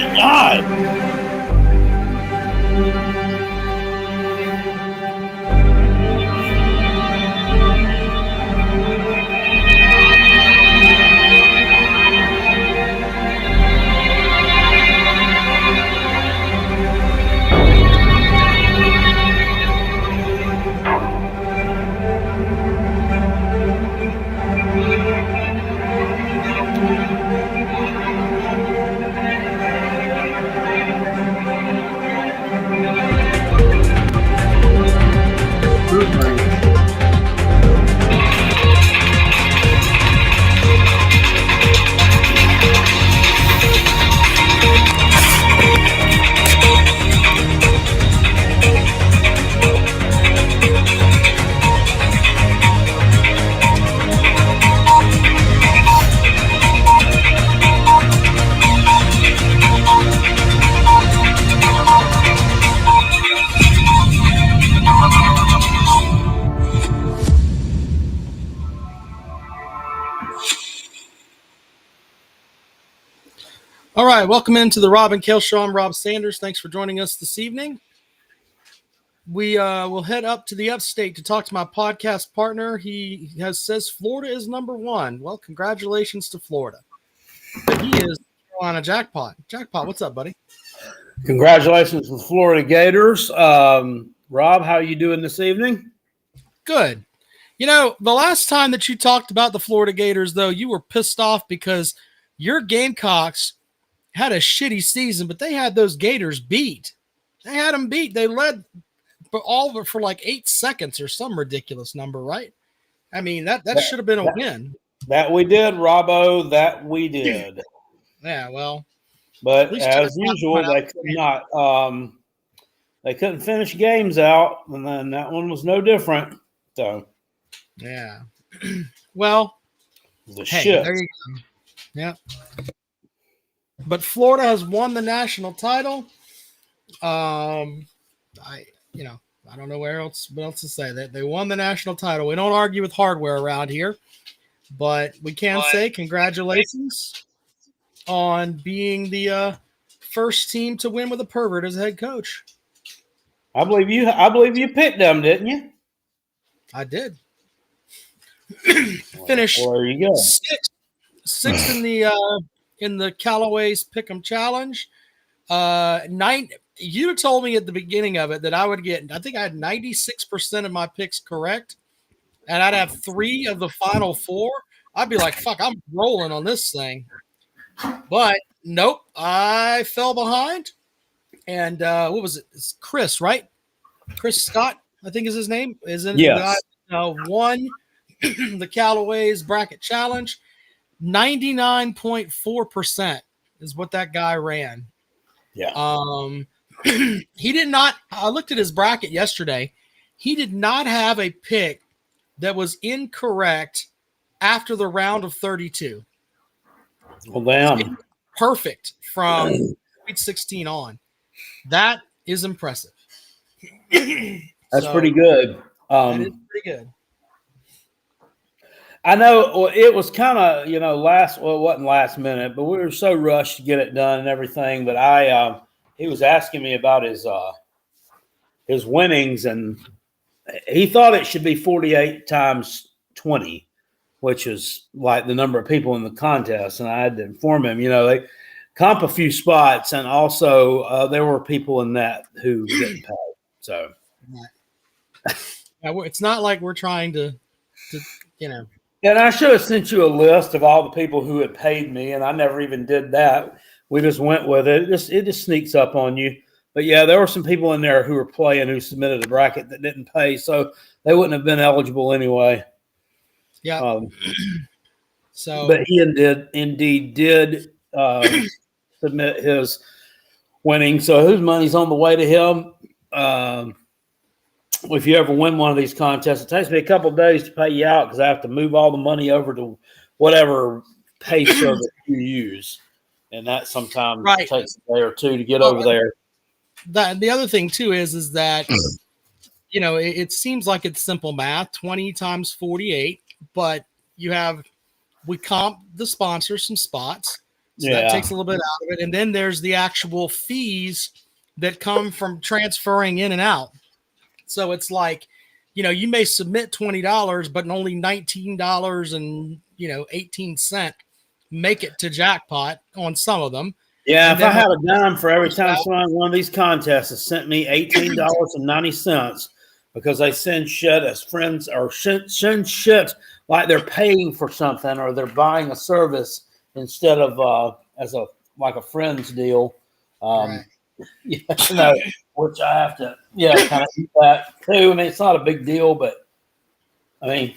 my God. All right, welcome into the Rob and Kale Show. I'm Rob Sanders. Thanks for joining us this evening. We will head up to the upstate to talk to my podcast partner. He says Florida is number one. Well, congratulations to Florida. But he is on a jackpot. Jackpot, what's up, buddy? Congratulations to the Florida Gators. Rob, how are you doing this evening? Good. You know, the last time that you talked about the Florida Gators, though, you were pissed off because your Gamecocks had a shitty season, but they had those Gators beat. They had them beat. They led for like 8 seconds or some ridiculous number, right? I mean, that should have been a win. That we did, Robbo. That we did. Yeah, well. But as usual, they could not. They couldn't finish games out, and then that one was no different. So, yeah. Well, shit. There you go. Yeah. But Florida has won the national title. I don't know what else to say. They won the national title. We don't argue with hardware around here, but we can say congratulations on being the first team to win with a pervert as a head coach. I believe you picked them, didn't you? I did. Finished there you go. Sixth in the Callaway's Pick'em Challenge. You told me at the beginning of it that I would get, I think I had 96% of my picks correct, and I'd have 3 of the final 4. I'd be like, fuck, I'm rolling on this thing. But nope, I fell behind. And what was it? It's Chris, right? Chris Scott, I think is his name. Isn't it? Yes. Won the Callaway's Bracket Challenge. 99.4% is what that guy ran. Yeah. He did not. I looked at his bracket yesterday. He did not have a pick that was incorrect after the round of 32. Well, damn. Perfect from Sweet 16 on. That is impressive. That's pretty good. That is pretty good. I know it was kind of, it wasn't last minute, but we were so rushed to get it done and everything. But he was asking me about his winnings, and he thought it should be 48 times 20, which is like the number of people in the contest. And I had to inform him, they comp a few spots, and also there were people in that who didn't pay. So it's not like we're trying to. And I should have sent you a list of all the people who had paid me, and I never even did that. We just went with it. It just sneaks up on you. But, yeah, there were some people in there who were playing who submitted a bracket that didn't pay, so they wouldn't have been eligible anyway. Yeah. But he indeed did submit his winning. So his money's on the way to him. If you ever win one of these contests, it takes me a couple of days to pay you out because I have to move all the money over to whatever pay service you use. And that sometimes takes a day or two to get over there. The other thing, too, is that, it seems like it's simple math, 20 times 48, but we comp the sponsors some spots. So that takes a little bit out of it. And then there's the actual fees that come from transferring in and out. So it's like, you may submit $20, but only $19 and 18 cents make it to jackpot on some of them. Yeah, if I had a dime for every time someone won these contests, it sent me $18.90 because they send shit as friends or send shit like they're paying for something or they're buying a service instead of as a friends deal. Right. Which I have to kind of eat that too. I mean, it's not a big deal, but I mean,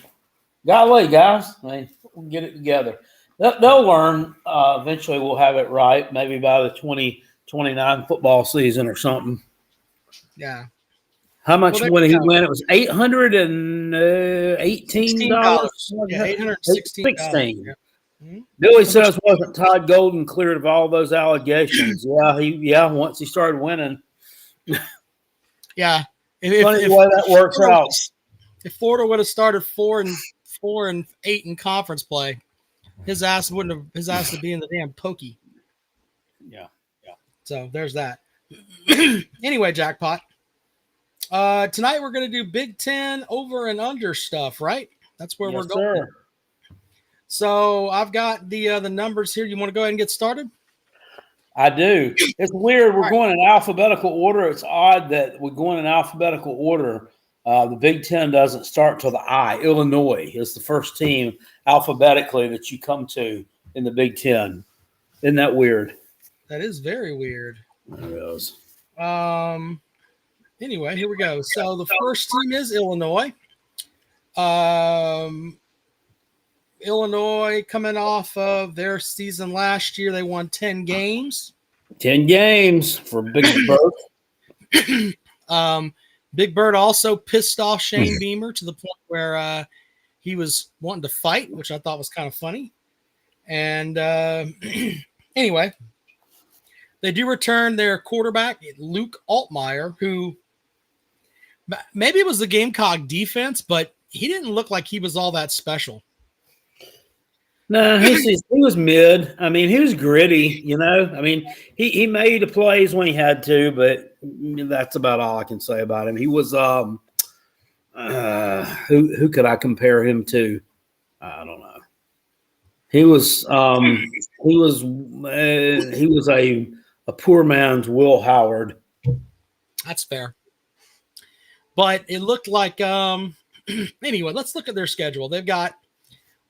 golly, guys, we'll get it together. They'll learn. Eventually, we'll have it right. Maybe by the 2029 football season or something. Yeah. How much when he went? It was $818. Yeah, $816. Yeah. Billy says, wasn't Todd Golden cleared of all those allegations? Once he started winning. Yeah. Funny the way that works out. If Florida would have started 4-8 in conference play, his ass would be in the damn pokey. Yeah. So there's that. Anyway, jackpot. Tonight we're going to do Big Ten over and under stuff, right? That's where we're going. Sir. So I've got the numbers here. You want to go ahead and get started? I do. It's weird. We're going in alphabetical order. It's odd that we're going in alphabetical order. The Big Ten doesn't start till the I. Illinois is the first team alphabetically that you come to in the Big Ten. Isn't that weird? That is very weird. It is. Anyway, here we go. So the first team is Illinois. Illinois coming off of their season last year. They won 10 games. 10 games for Big Bird. Big Bird also pissed off Shane Beamer to the point where he was wanting to fight, which I thought was kind of funny. And anyway, they do return their quarterback, Luke Altmaier, who maybe it was the Gamecock defense, but he didn't look like he was all that special. No, he was mid. I mean, he was gritty, I mean, he made the plays when he had to, but that's about all I can say about him. He was who could I compare him to? I don't know. He was a poor man's Will Howard. That's fair. But it looked like anyway, let's look at their schedule. They've got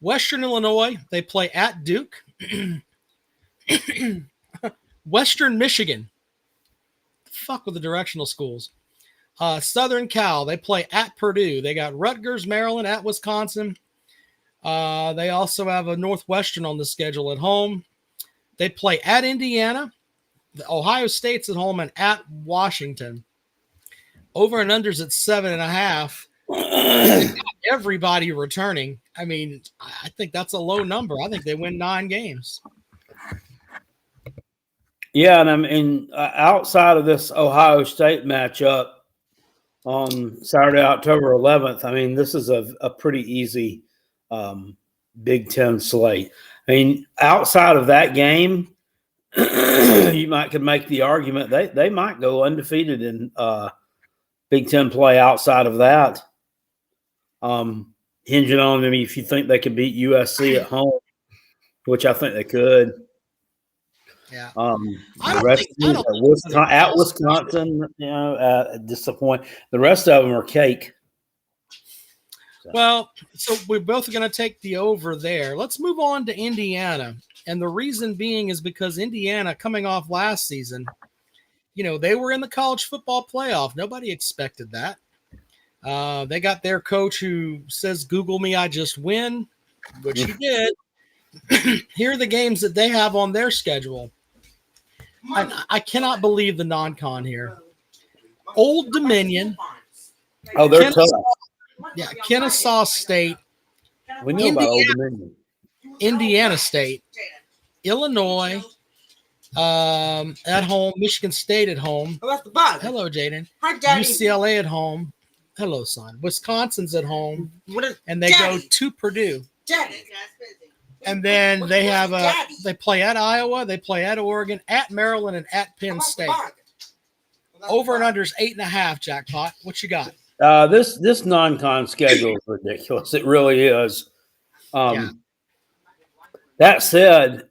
Western Illinois, they play at Duke. Western Michigan. Fuck with the directional schools. Southern Cal, they play at Purdue. They got Rutgers, Maryland, at Wisconsin. They also have a Northwestern on the schedule at home. They play at Indiana. Ohio State's at home and at Washington. Over and unders at 7.5. Everybody returning. I mean, I think that's a low number. I think they win 9 games. Yeah, and I mean, outside of this Ohio State matchup on Saturday, October 11th, I mean, this is a pretty easy Big Ten slate. I mean, outside of that game, you could make the argument they might go undefeated in Big Ten play outside of that. Hinging on them if you think they could beat USC at home, which I think they could. Yeah. The rest at Wisconsin, disappoint. The rest of them are cake. Well, so we're both going to take the over there. Let's move on to Indiana. And the reason being is because Indiana, coming off last season, they were in the college football playoff. Nobody expected that. They got their coach who says, Google me, I just win, which he did. Here are the games that they have on their schedule. I cannot believe the non-con here. Old Dominion. Oh, they're tough. Yeah, Kennesaw State. We know about Old Dominion. Indiana State. Illinois. At home. Michigan State at home. Oh, that's the bottom. Hello, Jaden. Hi, Daddy. UCLA at home. Hello, son. Wisconsin's at home. And they go to Purdue. Daddy. And then they play at Iowa, they play at Oregon, at Maryland, and at Penn State. Over and under is 8.5. Jackpot. What you got? This non-con schedule is ridiculous. It really is. That said,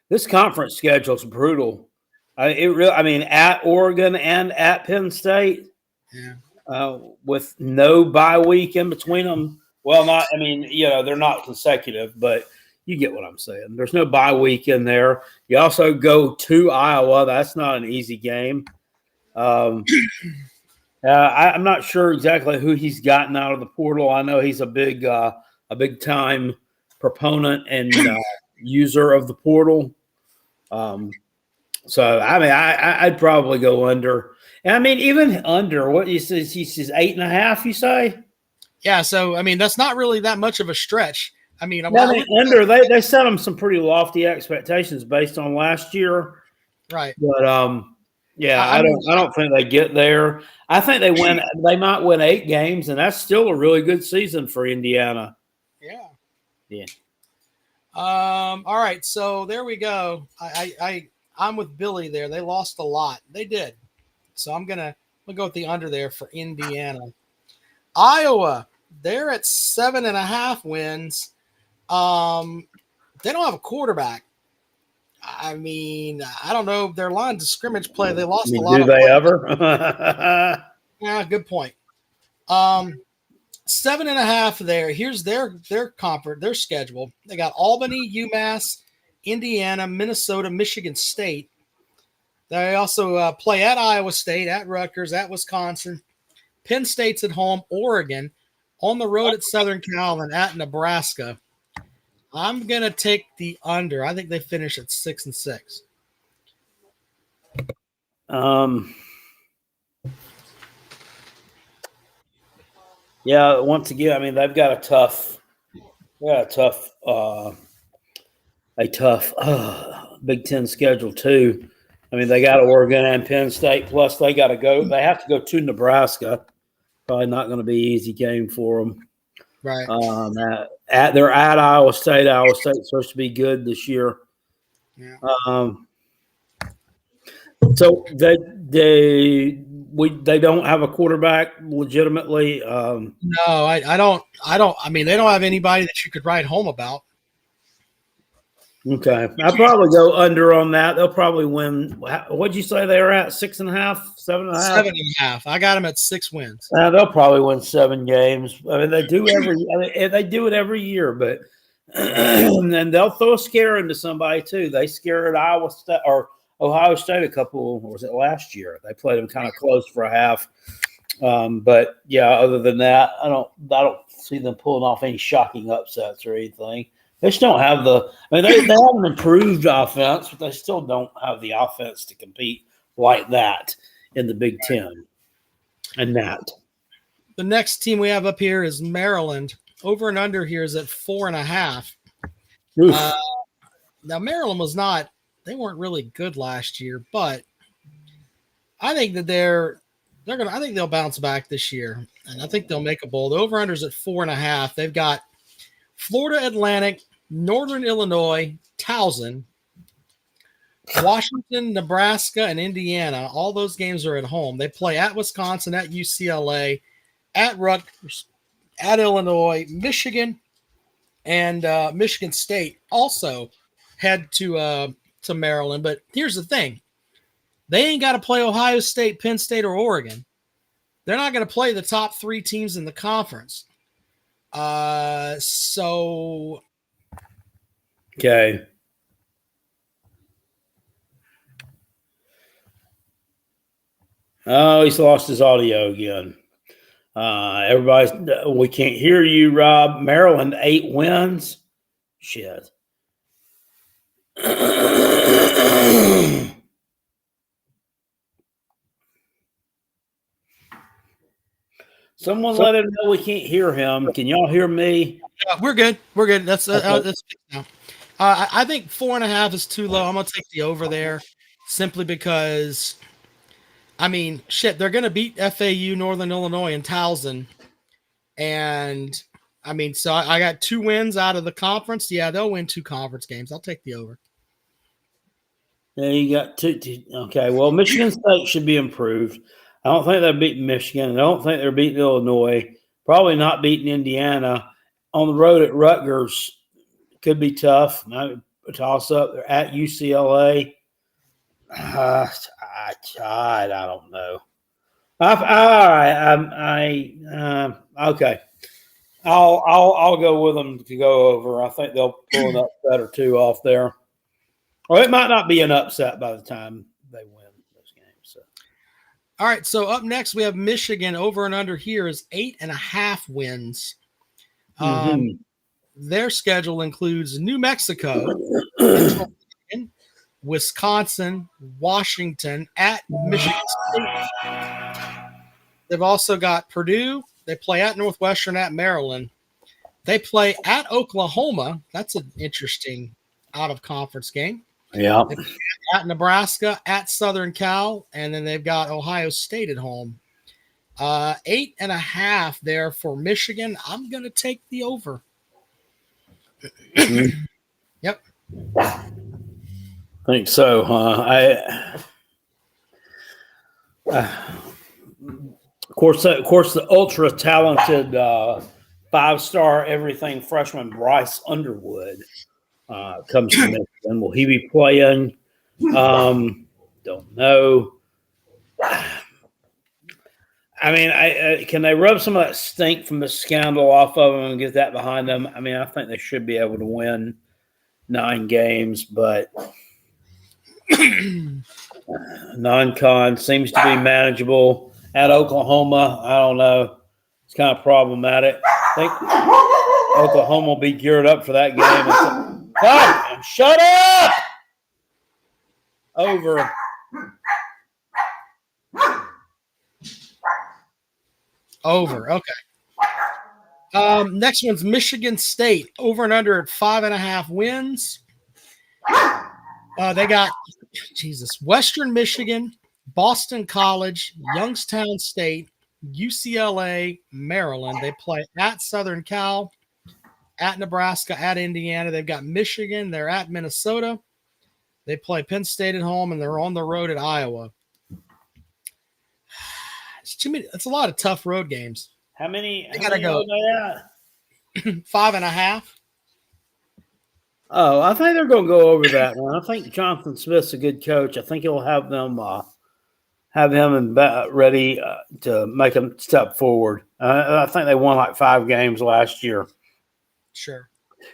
this conference schedule is brutal. At Oregon and at Penn State, with no bye week in between them. Well, they're not consecutive, but you get what I'm saying. There's no bye week in there. You also go to Iowa. That's not an easy game. I'm not sure exactly who he's gotten out of the portal. I know he's a big time proponent and user of the portal. I'd probably go under. And even under, what he says 8.5. You say? Yeah. So that's not really that much of a stretch. Under they set them some pretty lofty expectations based on last year, right? But I don't think they get there. I think they win. They might win 8 games, and that's still a really good season for Indiana. Yeah. All right, so there we go. I'm with Billy there. They lost a lot. They did. So I'm gonna go with the under there for Indiana. Iowa, they're at 7.5 wins. They don't have a quarterback. I don't know. Their lines of scrimmage play, they lost a lot. Do they ever? Yeah, good point. 7.5 there. Here's their conference, their schedule. They got Albany, UMass, Indiana, Minnesota, Michigan State. They also play at Iowa State, at Rutgers, at Wisconsin. Penn State's at home, Oregon, on the road at Southern Cal, and at Nebraska. I'm going to take the under. I think they finish at 6-6. Yeah, once again, they've got a tough Big Ten schedule too. They got Oregon and Penn State, plus they have to go to Nebraska. Probably not going to be an easy game for them. Right. They're at Iowa State. Iowa State's supposed to be good this year. Yeah. So they don't have a quarterback legitimately. No, I don't. They don't have anybody that you could write home about. Okay, I'll probably go under on that. They'll probably win. What'd you say they were at? 6.5, 7.5? 7.5. I got them at 6 wins. They'll probably win 7 games. They do they do it every year, but and then they'll throw a scare into somebody too. They scared Iowa State or Ohio State a couple. Or was it last year? They played them kind of close for a half. But yeah, other than that, I don't see them pulling off any shocking upsets or anything. They just don't have they have an improved offense, but they still don't have the offense to compete like that in the Big Ten. And that. The next team we have up here is Maryland. Over and under here is at 4.5. Now Maryland they weren't really good last year, but I think that I think they'll bounce back this year, and I think they'll make a bowl. The over under is at 4.5. They've got Florida Atlantic, Northern Illinois, Towson, Washington, Nebraska, and Indiana. All those games are at home. They play at Wisconsin, at UCLA, at Rutgers, at Illinois, Michigan, and Michigan State also head to Maryland. But here's the thing. They ain't got to play Ohio State, Penn State, or Oregon. They're not going to play the top 3 teams in the conference. So. Okay. Oh, he's lost his audio again. We can't hear you, Rob. Maryland, 8 wins. Shit. Someone let him know we can't hear him. Can y'all hear me? Yeah, we're good. We're good. That's now. I think 4.5 is too low. I'm gonna take the over there, simply because, they're gonna beat FAU, Northern Illinois, and Towson, and I mean, so I got 2 wins out of the conference. Yeah, they'll win 2 conference games. I'll take the over. Yeah, you got two. Okay, well, Michigan State should be improved. I don't think they're beating Michigan. I don't think they're beating Illinois. Probably not beating Indiana. On the road at Rutgers could be tough. Might toss up. They're at UCLA. I don't know. All right. Okay. I'll go with them to go over. I think they'll pull an upset or 2 off there. Or it might not be an upset by the time they win those games. So. All right. So up next, we have Michigan. Over and under here is 8.5 wins. Their schedule includes New Mexico, Wisconsin, Washington, at Michigan State. They've also got Purdue. They play at Northwestern, at Maryland. They play at Oklahoma. That's an interesting out-of-conference game. Yeah. At Nebraska, at Southern Cal, and then they've got Ohio State at home. 8.5 there for Michigan. I'm going to take the over. Yep. I think so. Of course, the ultra talented 5-star everything freshman Bryce Underwood comes to Michigan. Will he be playing? Don't know. I mean, can they rub some of that stink from the scandal off of them and get that behind them? I mean, I think they should be able to win 9 games, but non-con seems to be manageable. At Oklahoma, I don't know. It's kind of problematic. I think Oklahoma will be geared up for that game. God, shut up! Over. Over. Okay. Next one's Michigan State. Over and under at 5.5 wins. They got Western Michigan, Boston College, Youngstown State, UCLA, Maryland. They play at Southern Cal, at Nebraska, at Indiana. They've got Michigan. They're at Minnesota. They play Penn State at home, and they're on the road at Iowa. It's too many. It's a lot of tough road games. How many? They gotta go. 5.5. Oh, I think they're going to go over that one. I think Jonathan Smith's a good coach. I think he'll have them ready to make them step forward. I think they won like 5 games last year. Sure.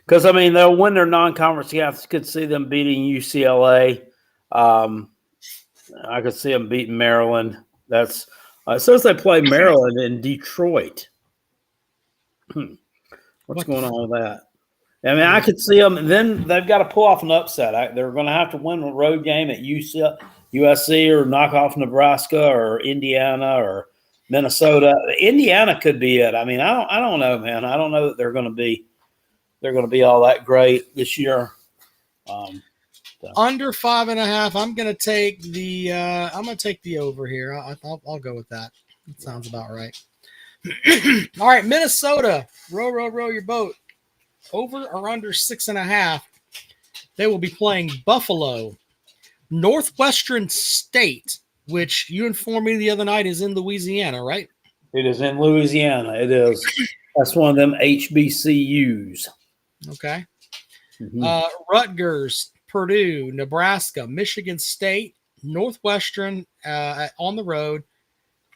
Because, I mean, they'll win their non-conference games. I could see them beating UCLA. I could see them beating Maryland. That's it says they play Maryland in Detroit. What's going on with that? I mean, I could see them. And then they've got to pull off an upset. They're going to have to win a road game at USC or knock off Nebraska or Indiana or Minnesota. Indiana could be it. I mean, I don't know, man. I don't know that they're going to be all that great this year. Under 5.5. I'm going to take the over here. I'll go with that. That sounds about right. All right, Minnesota. Row your boat. Over or under 6.5. They will be playing Buffalo. Northwestern State, which you informed me the other night is in Louisiana, right? It is in Louisiana. It is. That's one of them HBCUs. Okay. Mm-hmm. Rutgers, Purdue, Nebraska, Michigan State, Northwestern on the road,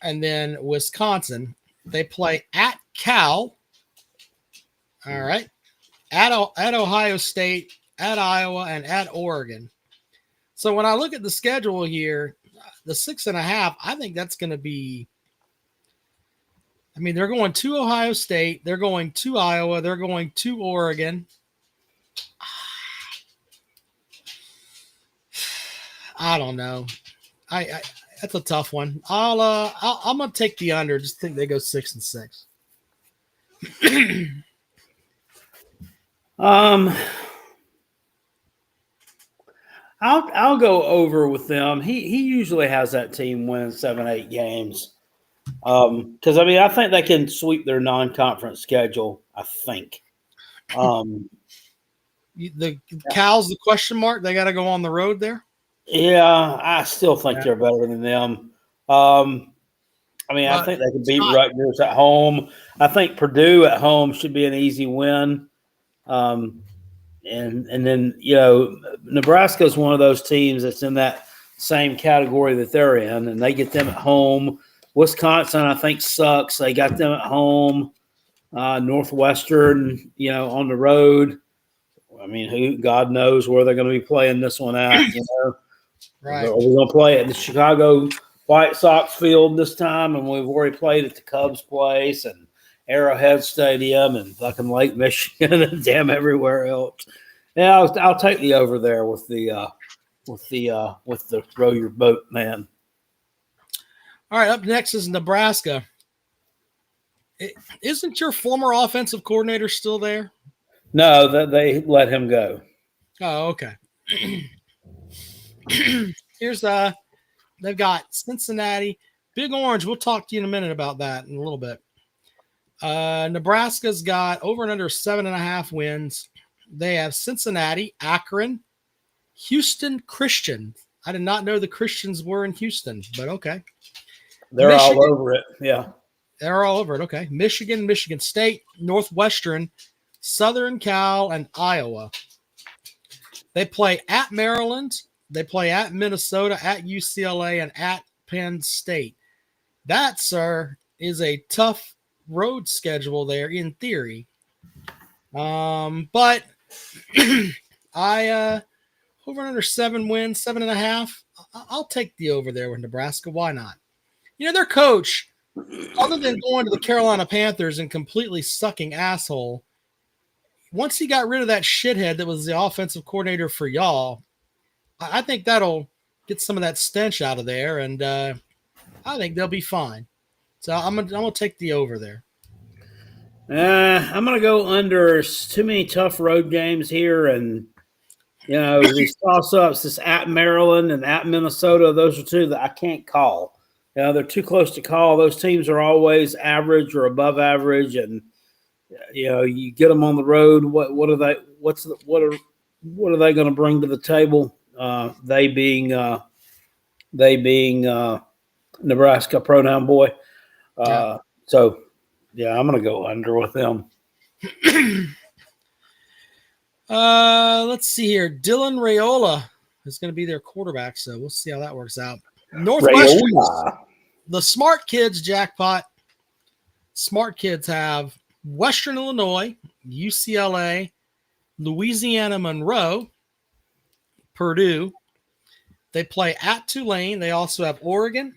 and then Wisconsin. They play at Cal. All right. At Ohio State, at Iowa, and at Oregon. So when I look at the schedule here, the 6.5, I think that's going to be. I mean, they're going to Ohio State, they're going to Iowa, they're going to Oregon. I don't know. I that's a tough one. I'm gonna take the under. Just think they go 6-6. I'll go over with them. He usually has that team winning 7-8 games. Because I mean, I think they can sweep their non-conference schedule. I think. The Cal's the question mark. They got to go on the road there. Yeah, I still think they're better than them. I mean, I think they can beat Rutgers at home. I think Purdue at home should be an easy win. And then Nebraska is one of those teams that's in that same category that they're in, and they get them at home. Wisconsin, I think, sucks. They got them at home. Northwestern, on the road. I mean, God knows where they're going to be playing this one at. Right? Are we going to play at the Chicago White Sox field this time? And we've already played at the Cubs place and Arrowhead Stadium and fucking Lake Michigan and damn everywhere else. Yeah, I'll take the over there with the row your boat, man. All right, up next is Nebraska. Isn't your former offensive coordinator still there? No, that they let him go. Oh, okay. Here's they've got Cincinnati, Big Orange. We'll talk to you in a minute about that in a little bit. Nebraska's got over and under 7.5 wins. They have Cincinnati, Akron, Houston Christian. I did not know the Christians were in Houston, but okay. They're Michigan, all over it. Yeah. They're all over it. Okay. Michigan, Michigan State, Northwestern, Southern Cal, and Iowa. They play at Maryland. They play at Minnesota, at UCLA, and at Penn State. That, sir, is a tough road schedule there in theory. But I over under 7 wins, 7.5. I'll take the over there with Nebraska. Why not? Their coach, other than going to the Carolina Panthers and completely sucking asshole, once he got rid of that shithead that was the offensive coordinator for y'all, I think that'll get some of that stench out of there, and I think they'll be fine. So I'm gonna take the over there. I'm gonna go under. There's too many tough road games here, and these toss-ups. This at Maryland and at Minnesota. Those are two that I can't call. They're too close to call. Those teams are always average or above average, and you get them on the road. What are they? What are they going to bring to the table? They being Nebraska pronoun boy. So yeah, I'm going to go under with them. Let's see here. Dylan Raiola is going to be their quarterback, so we'll see how that works out. Northwestern, the smart kids jackpot. Smart kids have Western Illinois, UCLA, Louisiana Monroe, Purdue. They play at Tulane. They also have Oregon,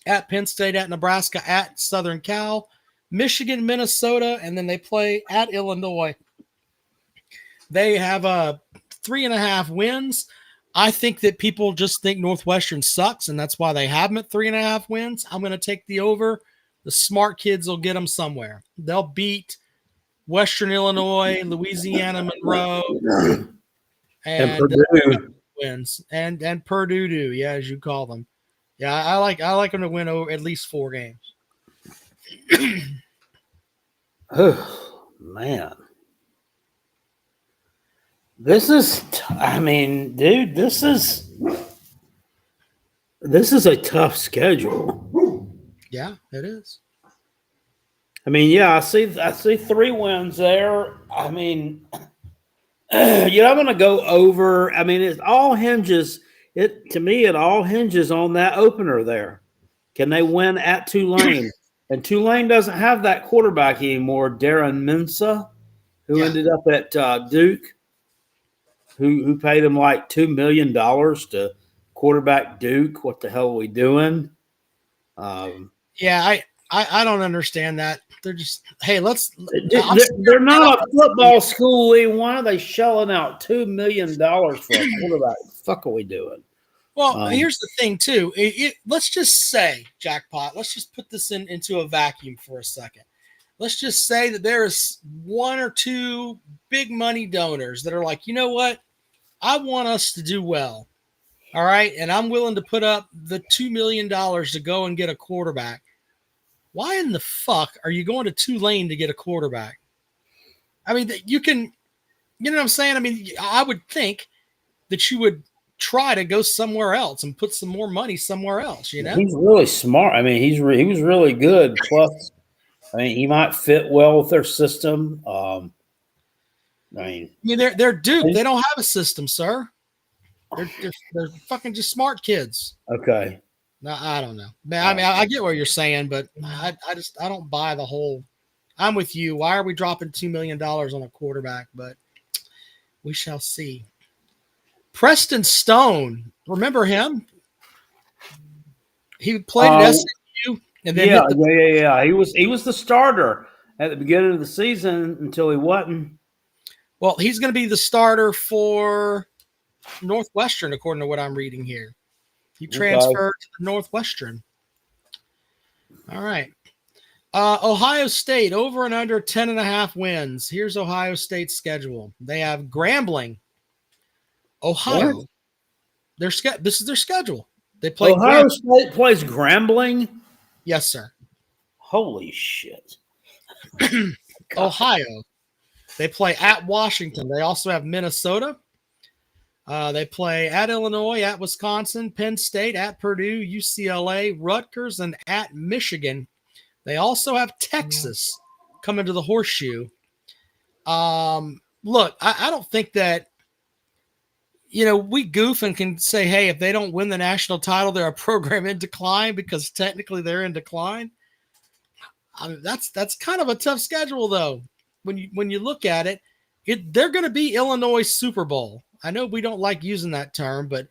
at Penn State, at Nebraska, at Southern Cal, Michigan, Minnesota, and then they play at Illinois. They have 3.5 wins. I think that people just think Northwestern sucks, and that's why they have them at 3.5 wins. I'm going to take the over. The smart kids will get them somewhere. They'll beat Western Illinois, Louisiana Monroe, and Purdue wins, and Purdue, yeah, as you call them. Yeah, I like them to win over at least 4 games. Oh man. This is a tough schedule. Yeah, it is. I mean, yeah, I see 3 wins there. I mean, I'm going to go over. I mean, it all hinges on that opener there. Can they win at Tulane? And Tulane doesn't have that quarterback anymore, Darren Mensah, who ended up at Duke. Who paid him like $2 million to quarterback Duke? What the hell are we doing? Yeah, I don't understand that. They're just, hey, they're not a football school. Why are they shelling out $2 million for a quarterback? What the fuck are we doing? Well, here's the thing too. Let's just say, jackpot. Let's just put this into a vacuum for a second. Let's just say that there is 1 or 2 big money donors that are like, you know what? I want us to do well. All right. And I'm willing to put up the $2 million to go and get a quarterback. why in the fuck are you going to Tulane to get a quarterback? I mean, you can, you know what I'm saying? I mean, I would think that you would try to go somewhere else and put some more money somewhere else, you know? He's really smart. I mean, he was really good. Plus, I mean, he might fit well with their system. They're Duke. They don't have a system, sir. They're fucking just smart kids. Okay. No, I don't know. I mean, I get what you're saying, but I don't buy the whole. I'm with you. Why are we dropping $2 million on a quarterback? But we shall see. Preston Stone, remember him? He played at SMU and then yeah. He was the starter at the beginning of the season until he wasn't. Well, he's going to be the starter for Northwestern, according to what I'm reading here. He transferred to Northwestern. All right. Ohio State, over and under 10.5 wins. Here's Ohio State's schedule. They have Grambling, Ohio. What? This is their schedule. They play Ohio State plays Grambling? Yes, sir. Holy shit. Ohio. They play at Washington. They also have Minnesota. They play at Illinois, at Wisconsin, Penn State, at Purdue, UCLA, Rutgers, and at Michigan. They also have Texas coming to the Horseshoe. Look, I don't think that, we goof and can say, hey, if they don't win the national title, they're a program in decline because technically they're in decline. I mean, that's kind of a tough schedule, though. When you look at it, they're going to be Illinois Super Bowl. I know we don't like using that term, but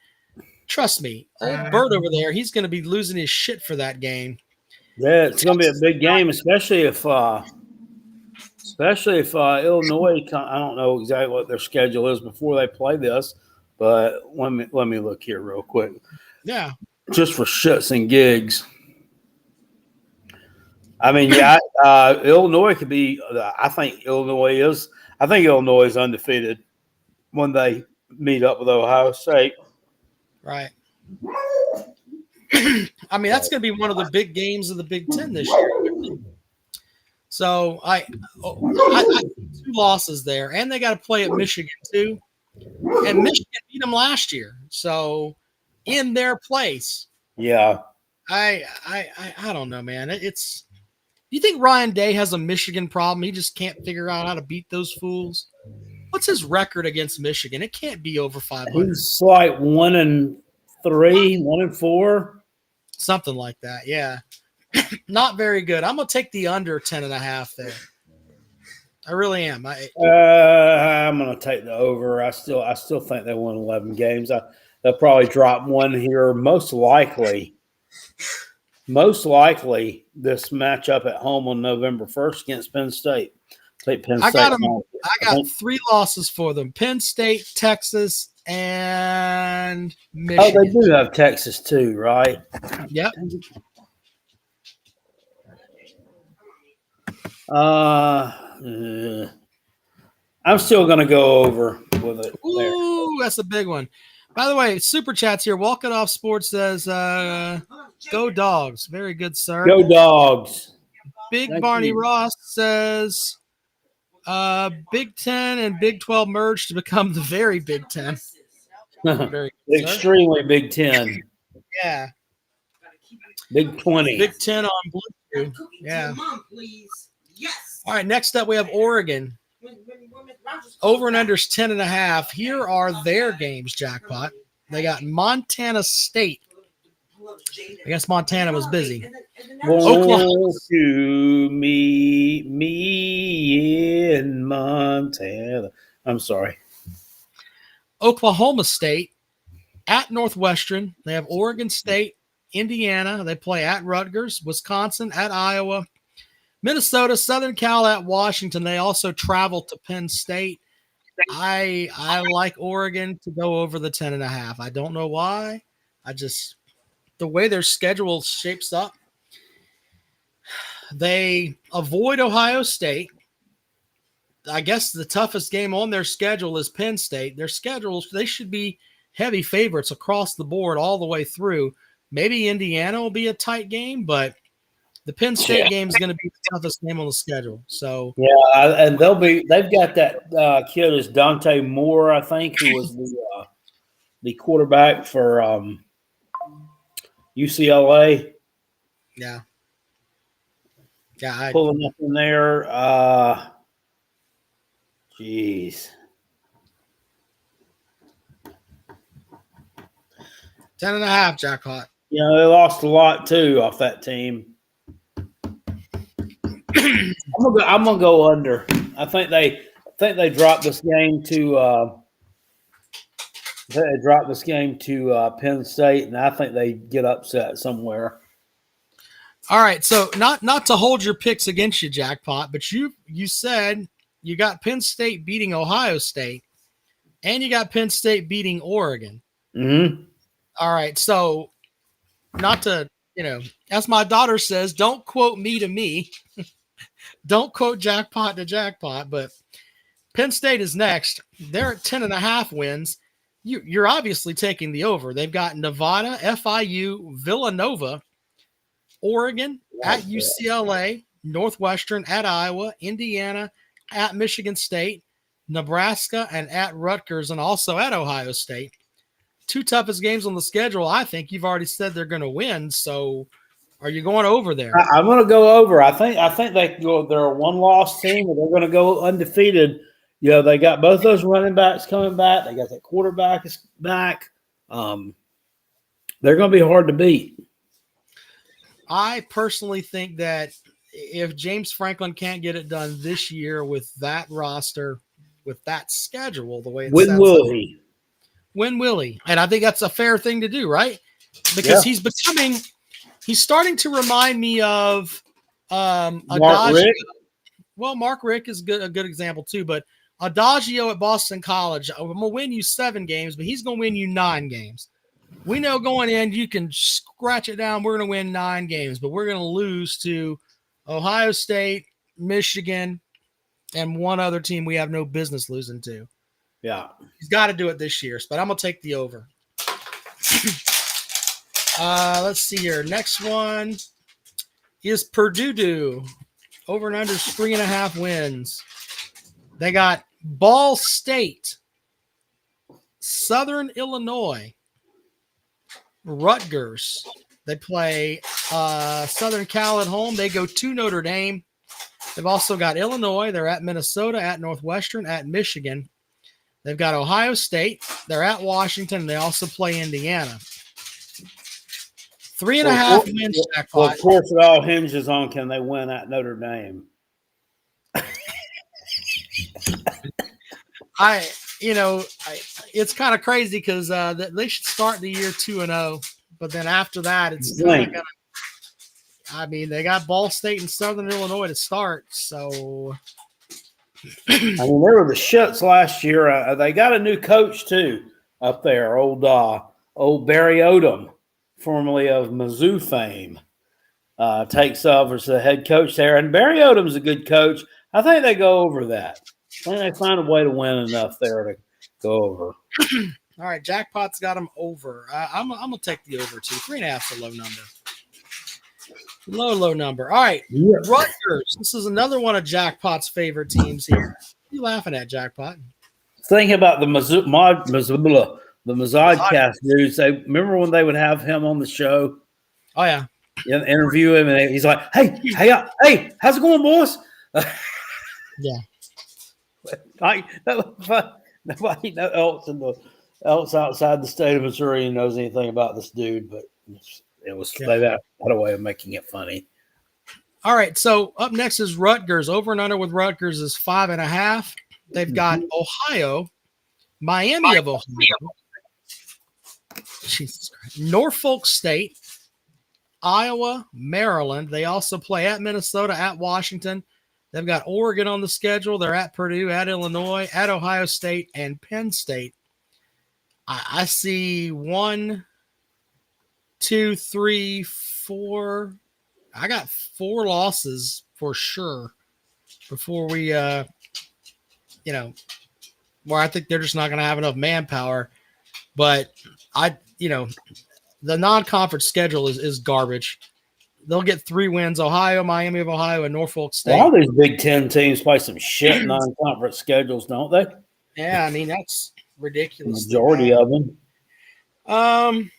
trust me, old Bert over there, he's going to be losing his shit for that game. Yeah, it's going to be a big game, especially if Illinois. I don't know exactly what their schedule is before they play this, but let me look here real quick. Yeah, just for shits and gigs. I mean, Illinois could be. I think Illinois is undefeated when they meet up with Ohio State. Right. I mean, that's going to be one of the big games of the Big Ten this year. So I 2 losses there, and they got to play at Michigan too. And Michigan beat them last year, so in their place. Yeah. I don't know, man. It's. Do you think Ryan Day has a Michigan problem? He just can't figure out how to beat those fools. What's his record against Michigan? It can't be over 500. He's like 1-3, 1-4. Something like that, yeah. Not very good. I'm going to take the under 10.5 there. I really am. I'm going to take the over. I still think they won 11 games. They'll probably drop one here, most likely. Most likely, this matchup at home on November 1st against Penn State. Take Penn State. I got 3 losses for them: Penn State, Texas, and Michigan. Oh, they do have Texas too, right? Yep. I'm still going to go over with it. Ooh, that's a big one. By the way, Super Chat's here. Walk It Off Sports says, go Dogs. Very good, sir. Go Dogs. Big Barney Ross says, Big 10 and Big 12 merged to become the very Big 10. Very good, extremely Big 10. Yeah. Big 20. Big 10 on Blue. Yeah. All right, next up we have Oregon. Over and under is 10.5. Here are their games, Jackpot. They got Montana State. I guess Montana was busy. Oklahoma. To me in Montana. I'm sorry. Oklahoma State at Northwestern. They have Oregon State, Indiana. They play at Rutgers, Wisconsin at Iowa, Minnesota, Southern Cal at Washington. They also travel to Penn State. I like Oregon to go over the 10.5. I don't know why. The way their schedule shapes up, they avoid Ohio State. I guess the toughest game on their schedule is Penn State. Their schedules, they should be heavy favorites across the board all the way through. Maybe Indiana will be a tight game, but The Penn State game is going to be the toughest game on the schedule. So yeah, and they've got that kid is Dante Moore, I think, who was the quarterback for UCLA. yeah, Pulling up in there. Jeez. 10.5 jackpot. You know, they lost a lot too off that team. I'm gonna go under. I think they dropped this game to Penn State, and I think they get upset somewhere. All right, so not to hold your picks against you, jackpot, but you said you got Penn State beating Ohio State, and you got Penn State beating Oregon. Mm-hmm. All right, so not to, as my daughter says, don't quote me to me. Don't quote jackpot to jackpot, but Penn State is next. They're at 10.5 wins. You're obviously taking the over. They've got Nevada, FIU, Villanova, Oregon, at UCLA, Northwestern, at Iowa, Indiana, at Michigan State, Nebraska, and at Rutgers, and also at Ohio State. 2 toughest games on the schedule. I think you've already said they're going to win. So, are you going over there? I'm going to go over. I think they can go. They're a one-loss team, and they're going to go undefeated. You know, they got both those running backs coming back. They got that quarterback is back. They're going to be hard to beat. I personally think that if James Franklin can't get it done this year with that roster, with that schedule, the way it's when will he? When will he? And I think that's a fair thing to do, right? Because he's starting to remind me of Mark Richt. Well, Mark Richt is a good example too, but Adagio at Boston College, I'm going to win you 7 games, but he's going to win you 9 games. We know going in, you can scratch it down. We're going to win 9 games, but we're going to lose to Ohio State, Michigan, and one other team we have no business losing to. Yeah. He's got to do it this year, but I'm going to take the over. Let's see here. Next one is Purdue. Over and under 3.5 wins. They got Ball State, Southern Illinois, Rutgers. They play Southern Cal at home. They go to Notre Dame. They've also got Illinois. They're at Minnesota, at Northwestern, at Michigan. They've got Ohio State. They're at Washington. They also play Indiana. 3.5 wins, jackpot. Well, of course, it all hinges on can they win at Notre Dame. It's kind of crazy because they should start the year 2-0, but then after that, it's kind of gonna. I mean, they got Ball State and Southern Illinois to start, so. I mean, they were the shits last year. They got a new coach too up there, old Barry Odom, formerly of Mizzou fame, takes over as the head coach there. And Barry Odom's a good coach. I think they go over that. I think they find a way to win enough there to go over. All right, jackpot's got them over. I'm gonna take the over too. 3.5 is a low number. Low number. All right, yeah. Rutgers. This is another one of Jackpot's favorite teams here. What are you laughing at, Jackpot? Thinking about the Mazodcast dudes. Remember when they would have him on the show? Oh yeah. Interview him, and he's like, "Hey, how's it going, boys?" Yeah. Like nobody else outside the state of Missouri knows anything about this dude, but they had a way of making it funny. All right, so up next is Rutgers. Over and under with Rutgers is 5.5. They've got Ohio, Miami of Ohio, Jesus Christ, Norfolk State, Iowa, Maryland. They also play at Minnesota, at Washington. They've got Oregon on the schedule. They're at Purdue, at Illinois, at Ohio State, and Penn State. I see 1, 2, 3, 4. I got 4 losses for sure before we, where I think they're just not going to have enough manpower. But the non-conference schedule is garbage. They'll get 3 wins: Ohio, Miami of Ohio, and Norfolk A State. lot of these Big Ten teams play some shit non-conference schedules, don't they? Yeah, I mean that's ridiculous. The majority of them. Um,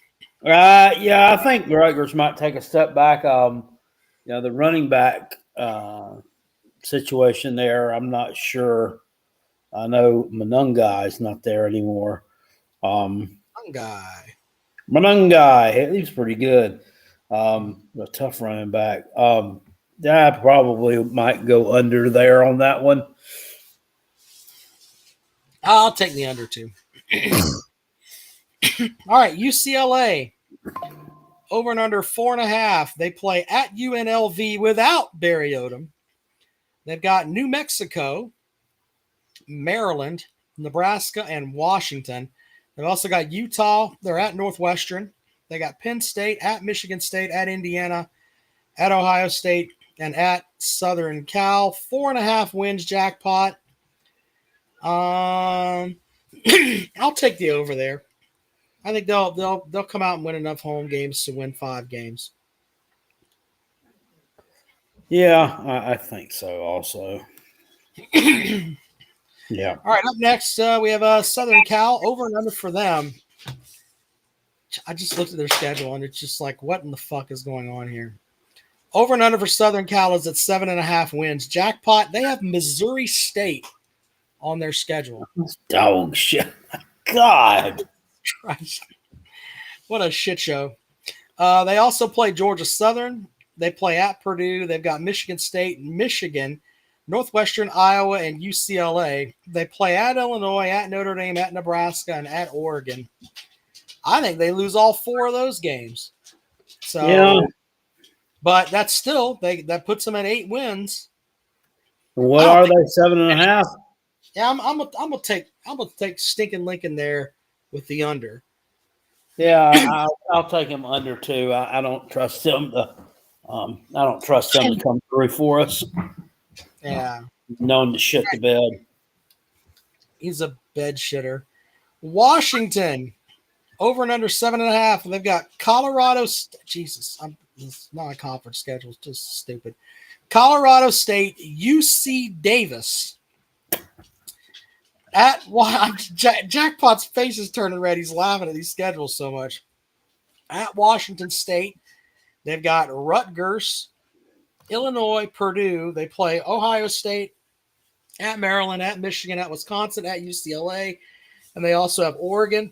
Yeah, I think Rutgers might take a step back. The running back situation there, I'm not sure. I know Monungai is not there anymore. guy. Monungai, he's pretty good. A tough running back. I probably might go under there on that one. I'll take the under too. All right, UCLA over and under 4.5. They play at UNLV without Barry Odom. They've got New Mexico, Maryland, Nebraska, and Washington. They've also got Utah. They're at Northwestern. They got Penn State, at Michigan State, at Indiana, at Ohio State, and at Southern Cal. 4.5 wins jackpot. I'll take the over there. I think they'll come out and win enough home games to win 5 games. Yeah, I think so also. Yeah. All right, up next, we have Southern Cal, over and under for them. I just looked at their schedule, and it's just like, what in the fuck is going on here? Over and under for Southern Cal is at 7.5 wins. Jackpot, they have Missouri State on their schedule. Dog shit. God. Christ. What a shit show. They also play Georgia Southern. They play at Purdue. They've got Michigan State, Michigan, Northwestern, Iowa, and UCLA. They play at Illinois, at Notre Dame, at Nebraska, and at Oregon. I think they lose all 4 of those games. So, yeah. But that's still that puts them at 8 wins. What are they? 7.5? Yeah, I'm gonna take stinking Lincoln there with the under. Yeah, I'll take him under too. I don't trust him to. I don't trust him to come through for us. Yeah, known to shit the bed. He's a bed shitter. Washington over and under 7.5. They've got Colorado. Jesus, it's not a conference schedule. It's just stupid. Colorado State, UC Davis. Jackpot's face is turning red. He's laughing at these schedules so much. At Washington State, they've got Rutgers, Illinois, Purdue. They play Ohio State, at Maryland, at Michigan, at Wisconsin, at UCLA, and they also have Oregon.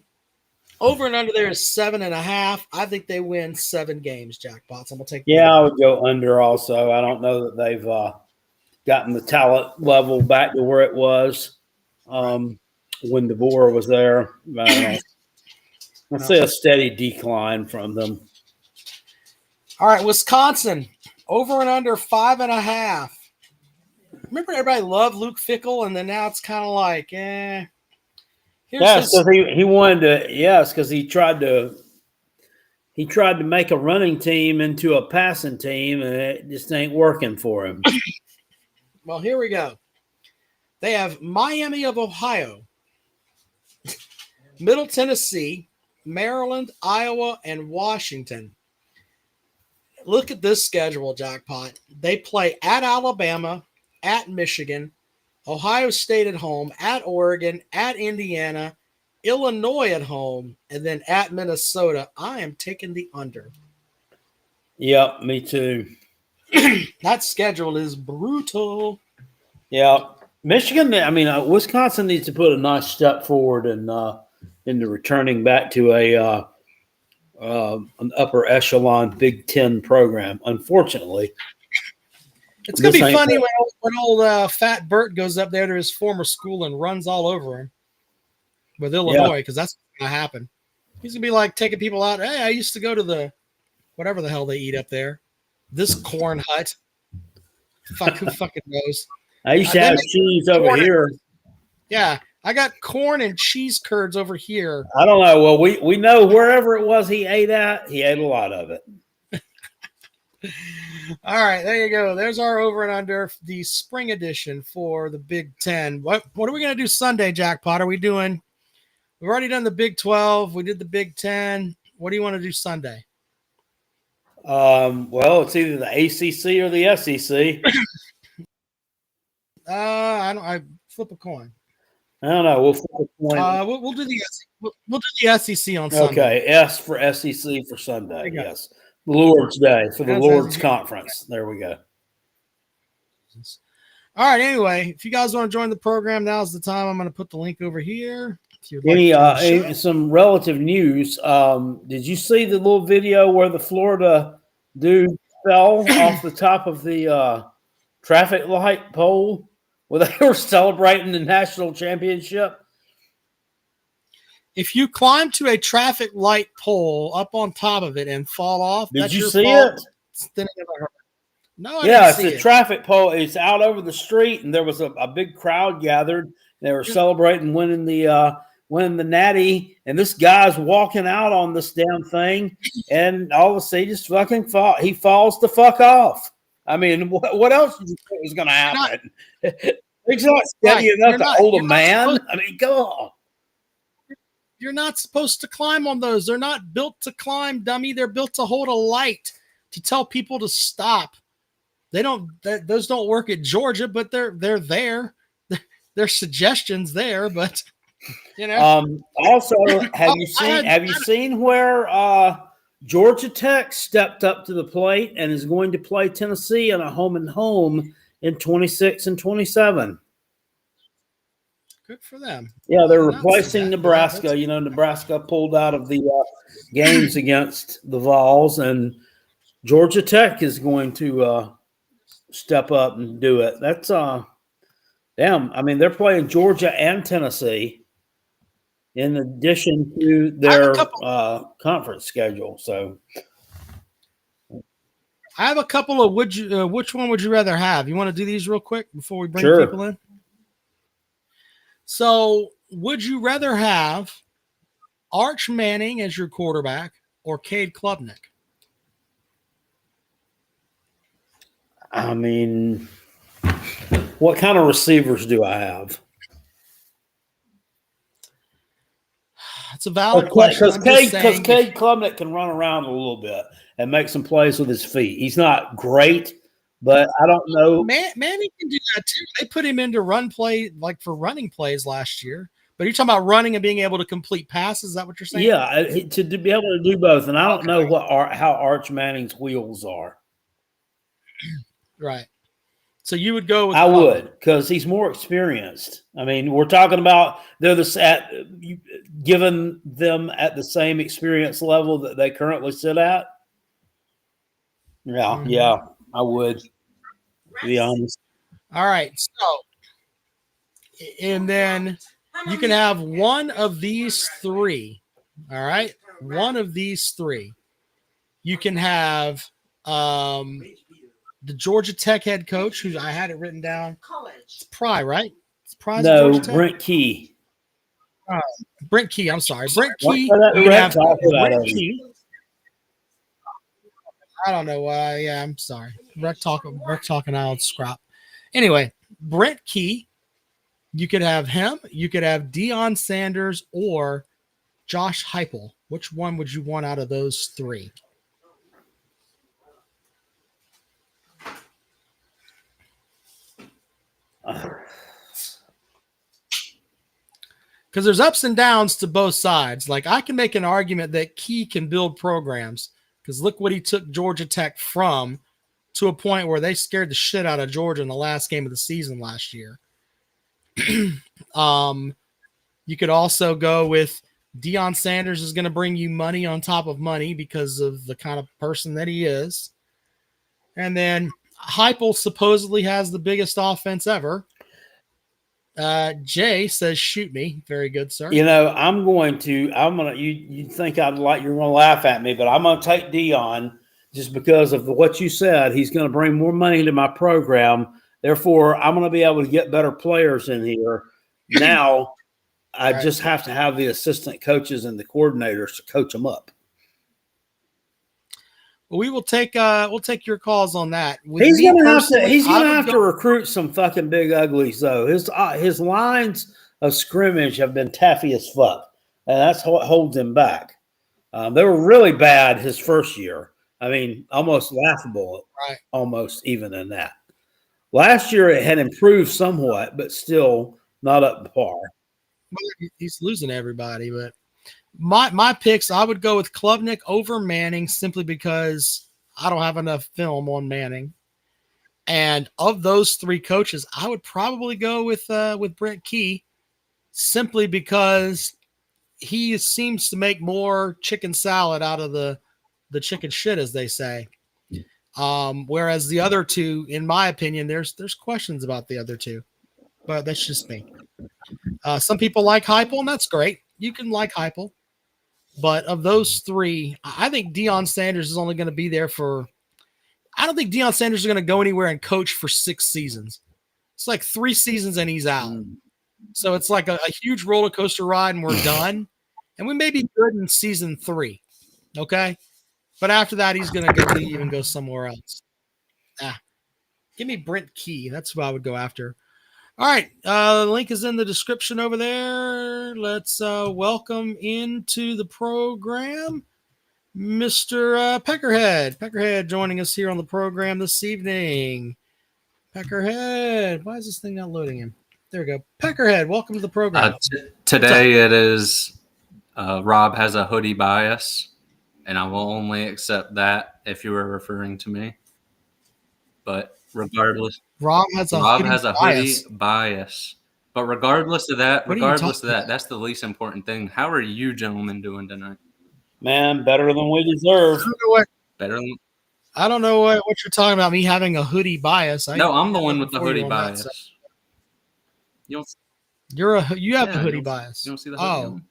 Over and under there is 7.5. I think they win 7 games, Jackpots. I'm gonna take. Yeah, I would go under also. I don't know that they've gotten the talent level back to where it was when DeVore was there. I see a steady decline from them. All right, Wisconsin over and under 5.5. Remember, everybody loved Luke Fickell, and then now it's kind of like, eh. Yes, because he wanted to. Yes, because he tried to make a running team into a passing team, and it just ain't working for him. Well, here we go. They have Miami of Ohio, Middle Tennessee, Maryland, Iowa, and Washington. Look at this schedule, Jackpot. They play at Alabama, at Michigan, Ohio State at home, at Oregon, at Indiana, Illinois at home, and then at Minnesota. I am taking the under. Yep, me too. That schedule is brutal. Yeah. Michigan, I mean, Wisconsin needs to put a nice step forward into returning back to an upper echelon Big Ten program. Unfortunately, it's gonna be funny when old Fat Bert goes up there to his former school and runs all over him with Illinois, because that's what's gonna happen. He's gonna be like taking people out. Hey, I used to go to the whatever the hell they eat up there. This corn hut. Who fucking knows? I used to have cheese over here. Yeah, I got corn and cheese curds over here. I don't know. Well, we know wherever it was he ate at, he ate a lot of it. All right, there you go. There's our over and under the spring edition for the Big Ten. What are we going to do Sunday, Jackpot? We've already done the Big 12. We did the Big 10. What do you want to do Sunday? Well, it's either the ACC or the SEC. I flip a coin. I don't know. We'll flip a coin. We'll do the we'll do the SEC on Sunday. Okay, S for SEC for Sunday. Yes, the Lord's Day for the Lord's Conference. There we go. All right. Anyway, if you guys want to join the program, now's the time. I'm going to put the link over here. Some relative news. Did you see the little video where the Florida dude fell off the top of the traffic light pole where they were celebrating the national championship? If you climb to a traffic light pole up on top of it and fall off, did you see it? No, it's a traffic pole. It's out over the street, and there was a big crowd gathered. They were celebrating winning the natty, and this guy's walking out on this damn thing, and all of a sudden, he just fucking he falls the fuck off. I mean, what else did you think was going to happen? He's not steady enough to hold a man. I mean, go on. You're not supposed to climb on those. They're not built to climb, dummy. They're built to hold a light to tell people to stop. Those don't work at Georgia, but they're there. There's suggestions there, but you know. Also, have you seen where Georgia Tech stepped up to the plate and is going to play Tennessee in a home and home in 26 and 27? Good for them. Yeah, they're replacing Nebraska. You know, Nebraska pulled out of the games against the Vols, and Georgia Tech is going to step up and do it. That's damn. I mean, they're playing Georgia and Tennessee in addition to their conference schedule. So I have a couple of which one would you rather have? You want to do these real quick before we bring people in? So, would you rather have Arch Manning as your quarterback or Cade Klubnik? I mean, what kind of receivers do I have? It's a valid question. Because Cade Klubnik can run around a little bit and make some plays with his feet. He's not great, but I don't know. Manning can do that too. They put him into run play, like for running plays last year. But you're talking about running and being able to complete passes. Is that what you're saying? Yeah, to be able to do both. And I don't know how Arch Manning's wheels are. Right. So you would go with I would, because he's more experienced. I mean, we're talking about giving them at the same experience level that they currently sit at. Yeah, yeah, I would, to be honest. All right. So, and then you can have one of these three. All right. One of these three. You can have the Georgia Tech head coach, who I had it written down. It's Pry, right? It's Pry. No, Brent Key. Brent Key. I'm sorry, Brent Key. You can have Brent Key. I don't know why. Yeah, I'm sorry. Rec talking out scrap. Anyway, Brent Key. You could have him. You could have Deion Sanders or Josh Heupel. Which one would you want out of those three? Because there's ups and downs to both sides. Like, I can make an argument that Key can build programs, because look what he took Georgia Tech from to a point where they scared the shit out of Georgia in the last game of the season last year. You could also go with Deion Sanders is going to bring you money on top of money because of the kind of person that he is. And then Heupel supposedly has the biggest offense ever. Jay says, shoot me. Very good, sir. You know, you think you're going to laugh at me, but I'm going to take Deion just because of what you said. He's going to bring more money to my program. Therefore, I'm going to be able to get better players in here. Now, I just have to have the assistant coaches and the coordinators to coach them up. Well, we'll take your calls on that. He's going to have to recruit some fucking big uglies, though. His lines of scrimmage have been taffy as fuck, and that's what holds him back. They were really bad his first year, I mean, almost laughable, Right. almost even in that. Last year it had improved somewhat, but still not up to par. Well, he's losing everybody, but my picks, I would go with Klubnik over Manning simply because I don't have enough film on Manning. And of those three coaches, I would probably go with Brent Key simply because he seems to make more chicken salad out of the chicken shit, as they say. Whereas the other two, in my opinion, there's questions about the other two, but that's just me. Some people like Heupel, and that's great. You can like Heupel, but of those three, I think Deion Sanders is only going to be there for. I don't think Deion Sanders is going to go anywhere and coach for 6 seasons. It's like 3 seasons and he's out. So it's like a huge roller coaster ride, and we're done. And we may be good in season 3, okay? But after that, he's going to leave and go somewhere else. Give me Brent Key. That's who I would go after. All right. The link is in the description over there. Let's welcome into the program Mr. Peckerhead. Peckerhead joining us here on the program this evening. Peckerhead. Why is this thing not loading in? There we go. Peckerhead, welcome to the program. Today it is Rob has a hoodie bias, and I will only accept that if you were referring to me. But regardless, Rob has a hoodie bias. But regardless of that, that's the least important thing. How are you gentlemen doing tonight? Man, better than we deserve. I don't know what you're talking about. Me having a hoodie bias. No, I'm the one with the hoodie bias. You have the hoodie bias. You don't see the hoodie?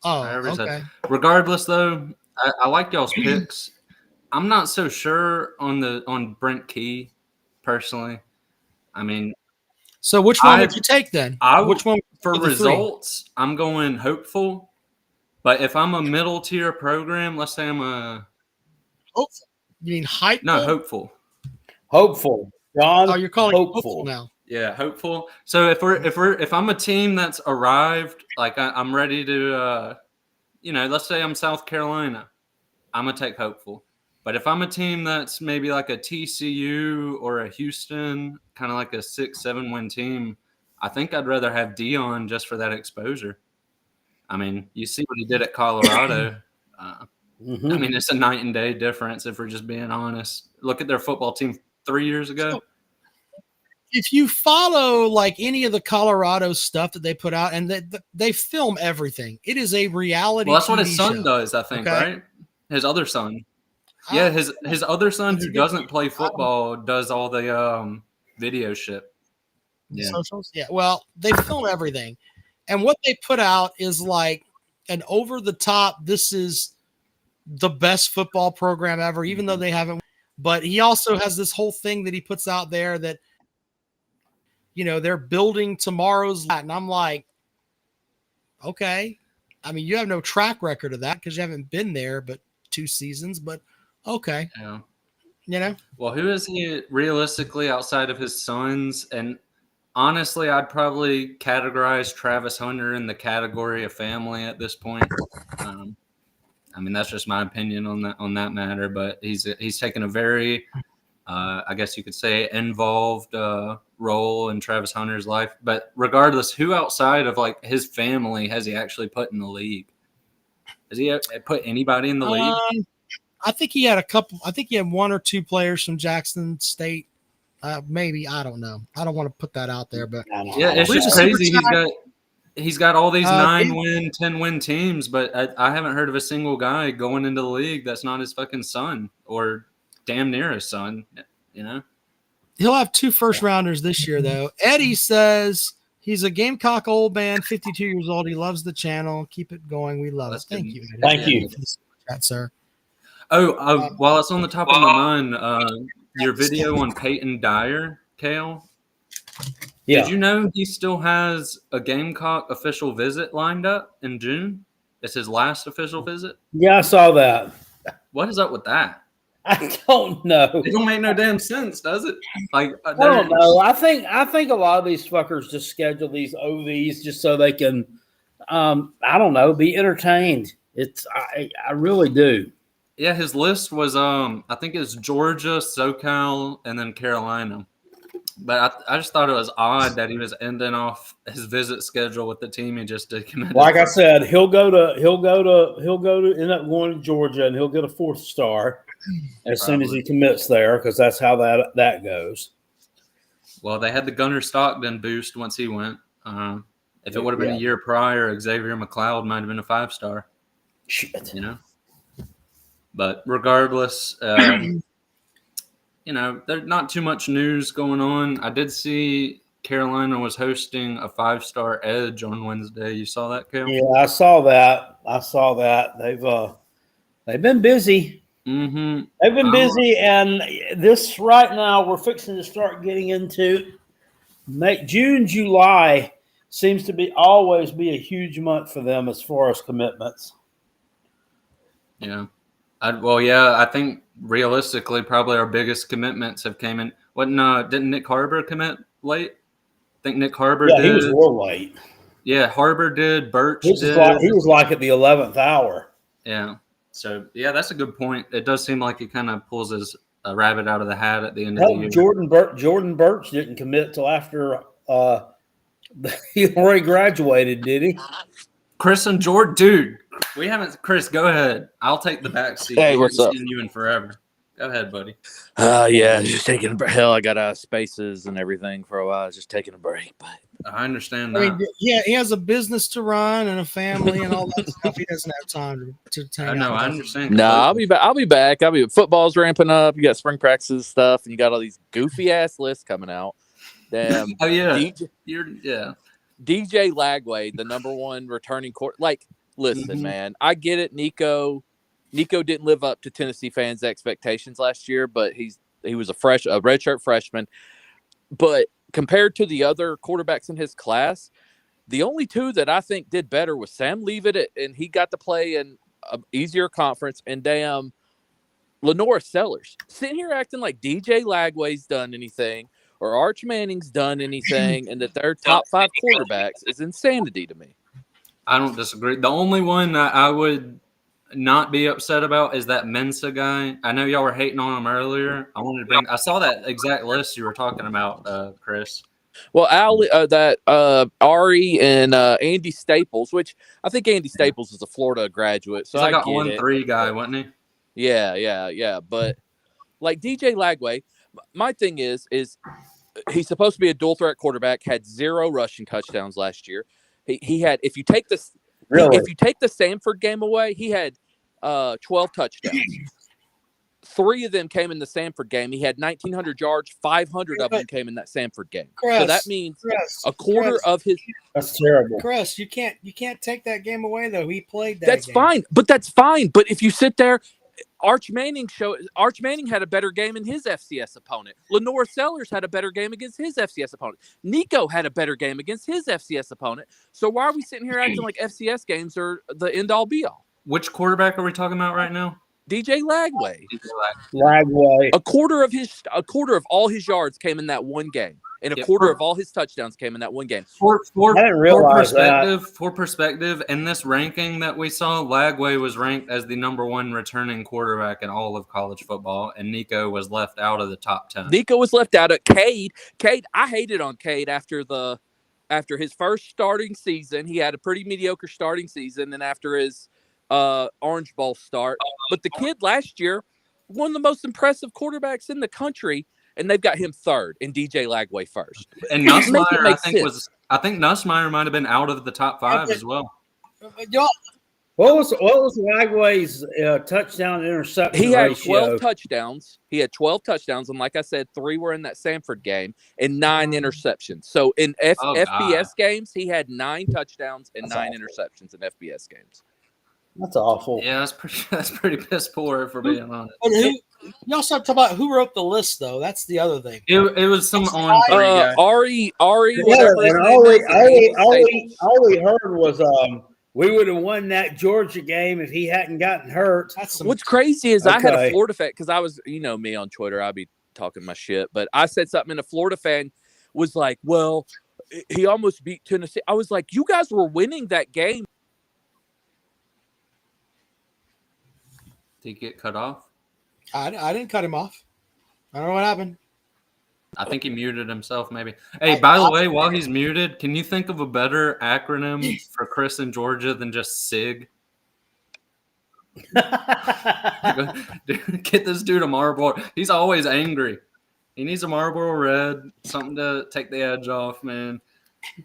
Okay. Regardless, though, I like y'all's picks. I'm not so sure on Brent Key, personally. I mean, so which one would you take then? Which one for results? I'm going hopeful. But if I'm a middle tier program, let's say I'm a hopeful. You mean hype? No, hopeful. Hopeful. John. Oh, you're calling hopeful now. Yeah, hopeful. So if I'm a team that's arrived, like I'm ready to, let's say I'm South Carolina, I'm gonna take hopeful. But if I'm a team that's maybe like a TCU or a Houston, kind of like a 6-7 win team, I think I'd rather have Deion just for that exposure. I mean, you see what he did at Colorado. I mean, it's a night and day difference if we're just being honest. Look at their football team 3 years ago. So, if you follow like any of the Colorado stuff that they put out, and they film everything, it is a reality. Well, that's what his TV son show. does, I think, right? His other son. Yeah, his other son who doesn't play football does all the video shit. Yeah. Socials? Yeah. Well, they film everything. And what they put out is like an over the top, this is the best football program ever, even though they haven't. But he also has this whole thing that he puts out there that, they're building tomorrow's. And I'm like, okay. I mean, you have no track record of that because you haven't been there but 2 seasons, but okay. Yeah. Well, who is he realistically outside of his sons? And honestly, I'd probably categorize Travis Hunter in the category of family at this point. I mean, that's just my opinion on that matter. But he's taken a very, I guess you could say, involved role in Travis Hunter's life. But regardless, who outside of like his family has he actually put in the league? Has he put anybody in the league? I think he had a couple. I think he had 1 or 2 players from Jackson State. Maybe, I don't know. I don't want to put that out there, but yeah, it's just crazy. He's got all these 9-win, 10-win teams, but I haven't heard of a single guy going into the league that's not his fucking son or damn near his son. He'll have 2 first-rounders this year, though. Eddie says he's a Gamecock old man, 52 years old. He loves the channel. Keep it going. We love it. Thank you, Eddie. Thank you, sir. While it's on the top of my mind, your video on Peyton Dyer, Kale. Yeah. Did you know he still has a Gamecock official visit lined up in June? It's his last official visit? Yeah, I saw that. What is up with that? I don't know. It don't make no damn sense, does it? Like I don't know. I think a lot of these fuckers just schedule these OVs just so they can, I don't know, be entertained. I really do. Yeah, his list was I think it's Georgia, SoCal, and then Carolina. But I just thought it was odd that he was ending off his visit schedule with the team he just did commit. Like I said, he'll end up going to Georgia, and he'll get a 4th star as soon as he commits there, because that's how that goes. Well, they had the Gunnar Stockton boost once he went. If it would have been a year prior, Xavier McLeod might have been a 5-star. Shit. You know? But regardless, you know, there's not too much news going on. I did see Carolina was hosting a 5-star Edge on Wednesday. You saw that, Cal? Yeah, I saw that. They've been busy. Mm-hmm. They've been busy, and this right now we're fixing to start getting into June, July seems to always be a huge month for them as far as commitments. Yeah. I think realistically, probably our biggest commitments have came in. Didn't Nick Harbor commit late? I think Nick Harbor did. He was real late. Yeah, Harbor did. Birch did. He was like at the 11th hour. Yeah. So, yeah, that's a good point. It does seem like he kind of pulls his rabbit out of the hat at the end of the year. Jordan Birch didn't commit till after he already graduated, did he? Chris and Jordan, dude, we haven't. Chris, go ahead. I'll take the back seat. Hey, what's up? You in forever. Go ahead, buddy. Yeah, just taking a break. Hell, I got spaces and everything for a while. Just taking a break, but I understand that. I mean, yeah, he has a business to run and a family and all that stuff. He doesn't have time to hang out. I know. I understand. No, I'll be back. I'll be back. Football's ramping up. You got spring practices stuff, and you got all these goofy ass lists coming out. Damn. Oh yeah. DJ Lagway, the number 1 returning court. Like, listen, man, I get it. Nico didn't live up to Tennessee fans' expectations last year, but he was a redshirt freshman. But compared to the other quarterbacks in his class, the only 2 that I think did better was Sam Leavitt, and he got to play in an easier conference, and damn Lenore Sellers sitting here acting like DJ Lagway's done anything or Arch Manning's done anything, and that they're top 5 quarterbacks is insanity to me. I don't disagree. The only one that I would not be upset about is that Mensa guy. I know y'all were hating on him earlier. I saw that exact list you were talking about, Chris. Well, Ari and Andy Staples, which I think Andy Staples is a Florida graduate, so I got get 1-3 guy, wasn't he? Yeah. But like DJ Lagway, my thing is he's supposed to be a dual threat quarterback. Had 0 rushing touchdowns last year. He had, if you take the Samford game away, he had 12 touchdowns. 3 of them came in the Samford game. He had 1,900 yards. 500 of them came in that Samford game. Chris, so that means a quarter of his. That's terrible. Chris, you can't take that game away though. He played that. That's game. fine, but that's fine. But if you sit there, Arch Manning had a better game than his FCS opponent. Lenore Sellers had a better game against his FCS opponent. Nico had a better game against his FCS opponent. So why are we sitting here acting like FCS games are the end all be all? Which quarterback are we talking about right now? DJ Lagway. Lagway. A quarter of all his yards came in that one game, and a quarter of all his touchdowns came in that one game. For perspective, in this ranking that we saw, Lagway was ranked as the number 1 returning quarterback in all of college football, and Nico was left out of the top 10. Nico was left out of Cade. I hated on Cade after his first starting season. He had a pretty mediocre starting season, and after his Orange Bowl start, but the kid last year, one of the most impressive quarterbacks in the country, and they've got him 3rd and DJ Lagway 1st. And Nussmeier, I think Nussmeier might have been out of the top 5 as well. What was Lagway's touchdown interception He had ratio? 12 touchdowns. And like I said, 3 were in that Samford game and 9 interceptions. So in FBS games, he had 9 touchdowns and 9 interceptions in FBS games. That's awful. Yeah, that's pretty piss poor, for being honest. Y'all start talking about who wrote the list, though. That's the other thing. It was some on guy. Ari. Yeah, and all we heard was we would have won that Georgia game if he hadn't gotten hurt. What's crazy is I had a Florida fan, because I was, me on Twitter, I'd be talking my shit, but I said something, and a Florida fan was like, well, he almost beat Tennessee. I was like, you guys were winning that game. Did he get cut off? I didn't cut him off. I don't know what happened. I think he muted himself, maybe. Hey, by the way, while he's muted, can you think of a better acronym for Chris in Georgia than just SIG? Get this dude a Marlboro. He's always angry. He needs a Marlboro Red, something to take the edge off, man.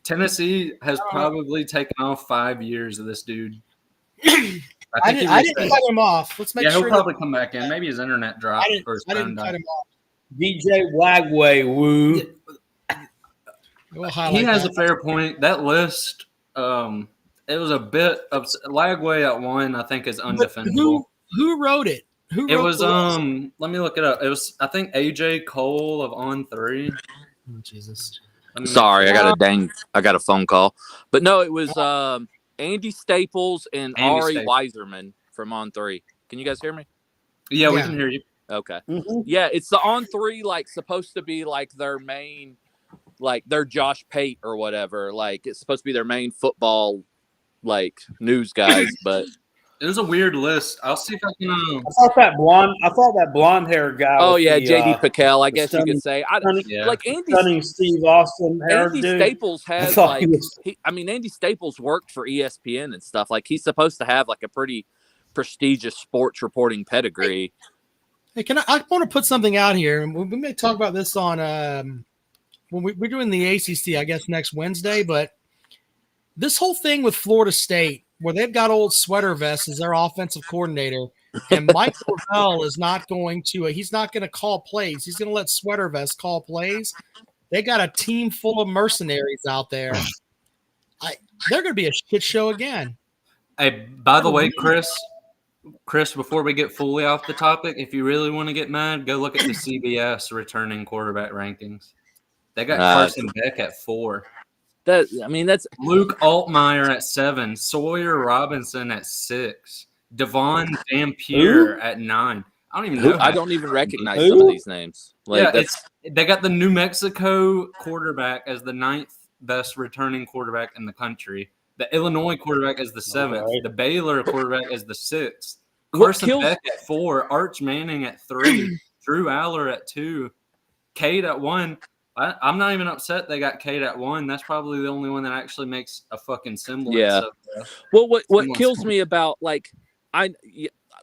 Tennessee has probably taken off 5 years of this dude. I didn't cut him off. Let's make sure. He'll probably come back in. Maybe his internet dropped. I didn't cut him off. DJ Wagway, woo. He has a fair point. That list, it was a bit of Lagway at 1. I think is undefendable. Who wrote it? It was let me look it up. It was, I think, AJ Cole of On 3. Oh, Jesus. Sorry, I got a phone call. But no, it was Andy Staples and Ari Weiserman from On 3. Can you guys hear me? Yeah, we can hear you. Okay. Mm-hmm. Yeah, it's the On 3, like, supposed to be like their main, like their Josh Pate or whatever. Like, it's supposed to be their main football, like, news guys, but it was a weird list. I'll see if I can. I thought that blonde hair guy. Oh yeah, JD Pickell. I guess you could say. Like Andy, Steve Austin. Andy Staples has like. Andy Staples worked for ESPN and stuff. Like, he's supposed to have like a pretty prestigious sports reporting pedigree. Hey, I want to put something out here, and we may talk about this on when we're doing the ACC, I guess next Wednesday. But this whole thing with Florida State, where they've got old Sweater Vest as their offensive coordinator, and Mike Norvell is not going to he's not going to call plays. He's going to let Sweater Vest call plays. They got a team full of mercenaries out there. They're going to be a shit show again. Hey, by the way, Chris, before we get fully off the topic, if you really want to get mad, go look at the CBS returning quarterback rankings. They got Carson Beck at 4. That's Luke Altmaier at 7, Sawyer Robinson at 6, Devon Dampier at 9. I don't even know. I don't even recognize some of these names. Like, they got the New Mexico quarterback as the 9th best returning quarterback in the country. The Illinois quarterback as the 7th. The Baylor quarterback as the 6th. Carson Beck at 4, Arch Manning at 3, Drew Aller at 2, Cade at 1. I'm not even upset they got Cade at 1. That's probably the only one that actually makes a fucking semblance. Yeah. Well, what kills me about, like,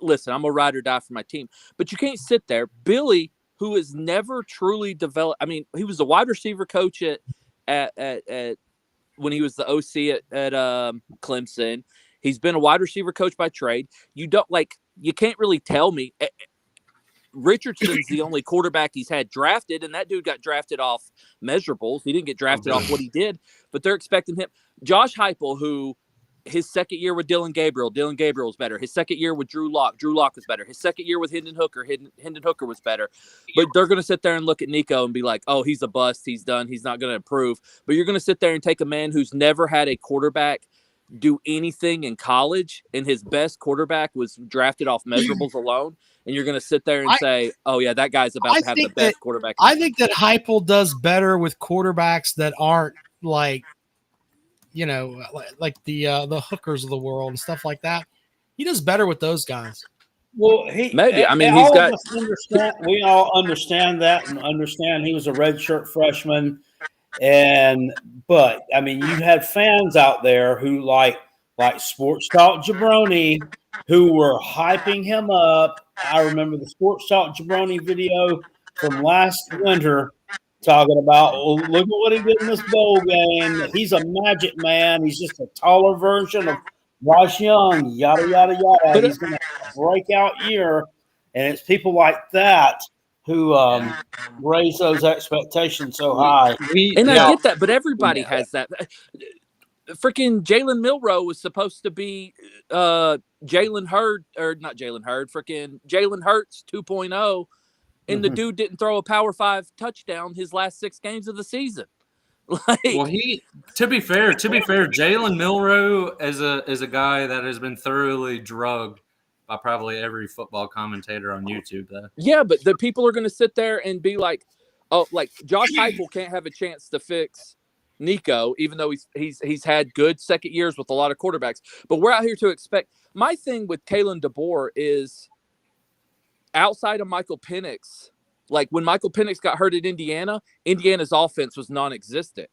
listen, I'm a ride or die for my team, but you can't sit there. Billy, who has never truly developed. I mean, he was the wide receiver coach at when he was the OC at Clemson. He's been a wide receiver coach by trade. You can't really tell me. Richardson's the only quarterback he's had drafted, and that dude got drafted off measurables. He didn't get drafted off what he did, but they're expecting him. Josh Heupel, who his second year with Dylan Gabriel was better. His second year with Drew Lock was better. His second year with Hendon Hooker was better. But they're going to sit there and look at Nico and be like, oh, he's a bust. He's done. He's not going to improve. But you're going to sit there and take a man who's never had a quarterback do anything in college, and his best quarterback was drafted off measurables alone, and you're going to sit there and say, oh, yeah, that guy's about to have the best quarterback. I think that Heupel does better with quarterbacks that aren't like, like the Hookers of the world and stuff like that. He does better with those guys. Well, maybe. I mean, he's got. We all understand that and understand he was a redshirt freshman. But I mean, you had fans out there who like Sports Talk Jabroni, who were hyping him up. I remember the Sports Talk Jabroni video from last winter talking about, look at what he did in this bowl game. He's a magic man. He's just a taller version of Bryce Young, yada, yada, yada. He's going to have a breakout year. And it's people like that who raise those expectations so high. I get that, but everybody has that. Freaking Jalen Milroe was supposed to be Jalen Hurts 2.0, and the dude didn't throw a Power 5 touchdown his last 6 games of the season. To be fair, Jalen Milroe is a guy that has been thoroughly drugged by probably every football commentator on YouTube, though. Yeah, but the people are going to sit there and be like, "Oh, like Josh Heupel can't have a chance to fix Nico, even though he's had good second years with a lot of quarterbacks." But we're out here to expect. My thing with Kalen DeBoer is outside of Michael Penix, like when Michael Penix got hurt at Indiana, Indiana's offense was non-existent.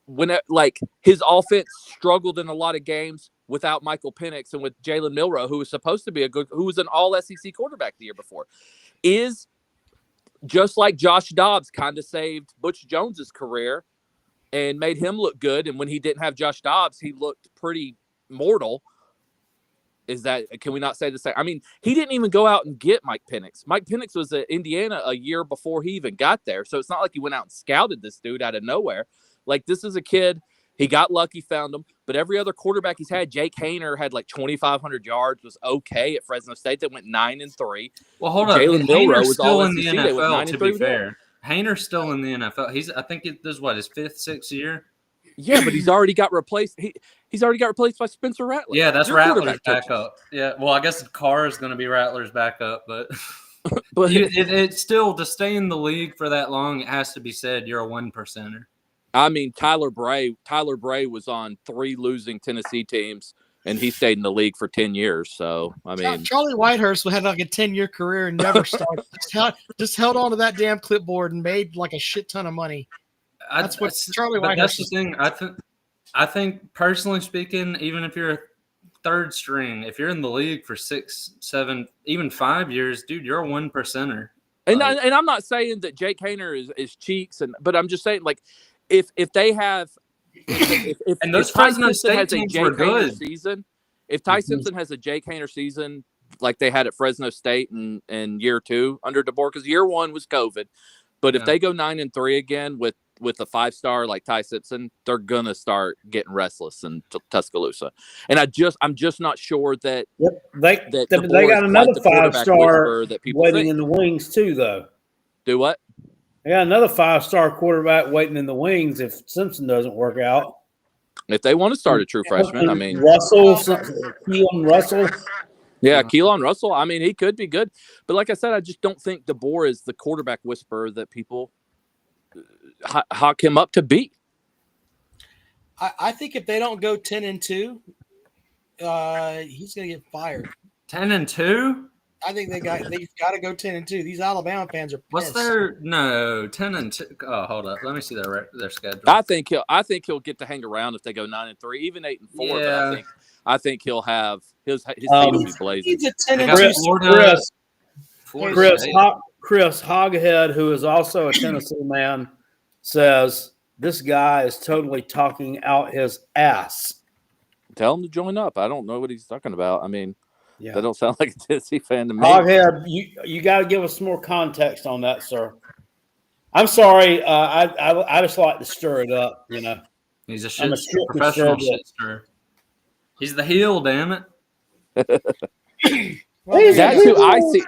When like his offense struggled in a lot of games without Michael Penix and with Jalen Milroe, who was supposed to be who was an all SEC quarterback the year before, is just like Josh Dobbs kind of saved Butch Jones's career and made him look good. And when he didn't have Josh Dobbs, he looked pretty mortal. Can we not say the same? I mean, he didn't even go out and get Mike Penix. Mike Penix was at Indiana a year before he even got there. So it's not like he went out and scouted this dude out of nowhere. Like, this is a kid. He got lucky, found him. But every other quarterback he's had, Jake Haener had like 2,500 yards, was okay at Fresno State. That went 9-3. Well, hold up. Jalen Milroe was still all in the SEC. NFL, to be fair. Haener's still in the NFL. I think this is what, his 5th, 6th year? Yeah, but he's already got replaced. He's already got replaced by Spencer Rattler. Yeah, that's Rattler's backup. Yeah, well, I guess Carr is going to be Rattler's backup, but but it's still, to stay in the league for that long, it has to be said you're a 1%er. I mean, Tyler Bray was on 3 losing Tennessee teams, and he stayed in the league for 10 years. So, I mean, Charlie Whitehurst had like a 10-year career and never started. just held on to that damn clipboard and made like a shit ton of money. That's what Charlie Whitehurst. That's the thing. I think personally speaking, even if you're a 3rd string, if you're in the league for 6, 7, even 5 years, dude, you're a 1%er. And I'm not saying that Jake Haener is cheeks, but I'm just saying, like, if they have and those Fresno State teams were good season, if Ty Simpson has a Jake Haener season like they had at Fresno State in year 2 under DeBoer, because year 1 was COVID, but if they go 9-3 again with a 5-star like Ty Simpson, they're gonna start getting restless in Tuscaloosa. And I'm just not sure that they got another 5-star that people waiting in the wings too, though. Do what? They got another 5-star quarterback waiting in the wings if Simpson doesn't work out. If they want to start a true freshman, I mean, Keelan Russell. Yeah, Keelan Russell. I mean, he could be good, but like I said, I just don't think DeBoer is the quarterback whisperer that people hawk him up to be. I think if they don't go 10-2, he's gonna get fired. 10-2. I think they've got to go 10-2. These Alabama fans are pissed. What's their 10-2? Oh, hold up. Let me see their schedule. I think he'll get to hang around if they go 9-3, even 8-4. Yeah. But I think he'll have his team will be blazing. He's a 10-2. Chris Hoghead, who is also a Tennessee man, says this guy is totally talking out his ass. Tell him to join up. I don't know what he's talking about. I mean, that don't sound like a Tennessee fan to me. Hoghead, you got to give us more context on that, sir. I'm sorry. I just like to stir it up, you know. He's a professional shit stirrer. He's the heel, damn it. That's who I see.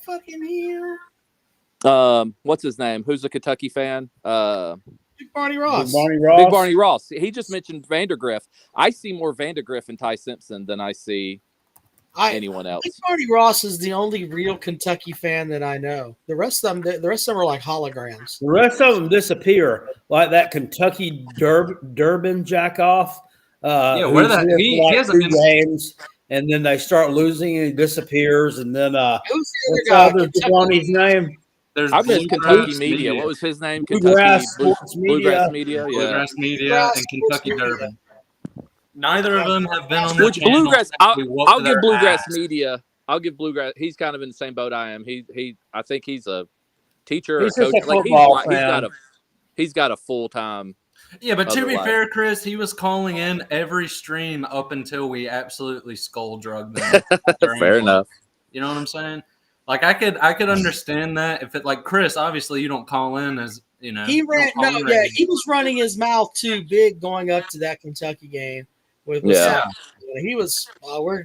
Fucking heel. What's his name? Who's a Kentucky fan? Big Barney Ross. Big Barney Ross. He just mentioned Vandergriff. I see more Vandergriff and Ty Simpson than I see anyone else. Big Barney Ross is the only real Kentucky fan that I know. The rest of them are like holograms. The rest of them disappear, like that Kentucky Durbin jackoff. Where he hasn't been games, and then they start losing and he disappears, and then who's the other guy? His name. I missed Kentucky Media. What was his name? Bluegrass Media. Bluegrass Media and Kentucky Durbin. Neither of them have been on the channel. Bluegrass. I'll give Bluegrass ass. Media. I'll give Bluegrass. He's kind of in the same boat I am. I think he's a teacher or coach. He's got a full time. Yeah, but to be fair, Chris, he was calling in every stream up until we absolutely skull drugged them. Fair enough. You know what I'm saying? Like I could understand that if it like Chris, obviously you don't call in as you know. He was running his mouth too big going up to that Kentucky game with South. He was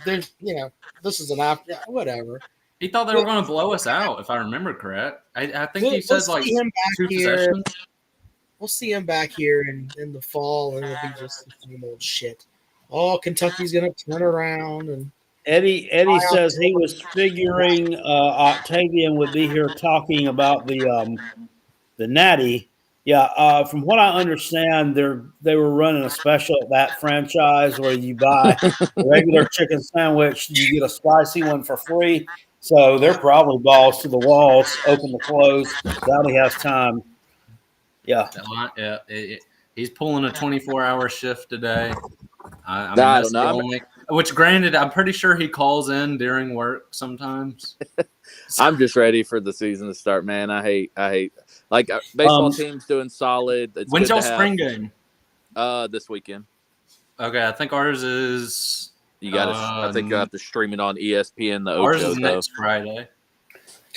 this is an after whatever. He thought they were going to blow us out, if I remember correct. I think he says like 2 possessions. We'll see him back here in the fall, and it'll be just the same old shit. Oh, Kentucky's gonna turn around and. Eddie says he was figuring Octavian would be here talking about the Natty, Yeah, from what I understand, they were running a special at that franchise where you buy a regular chicken sandwich, you get a spicy one for free. So they're probably balls to the walls, open to close. Glad he has time. Yeah. Yeah, he's pulling a 24-hour shift today. I mean, I that's don't the know. only. Which, granted, I'm pretty sure he calls in during work sometimes. I'm just ready for the season to start, man. I hate like baseball team's doing solid. It's When's good y'all to have spring game? This weekend. Okay, I think ours is. You got to. I think you have to stream it on ESPN. The Ours Ocho is though. next Friday.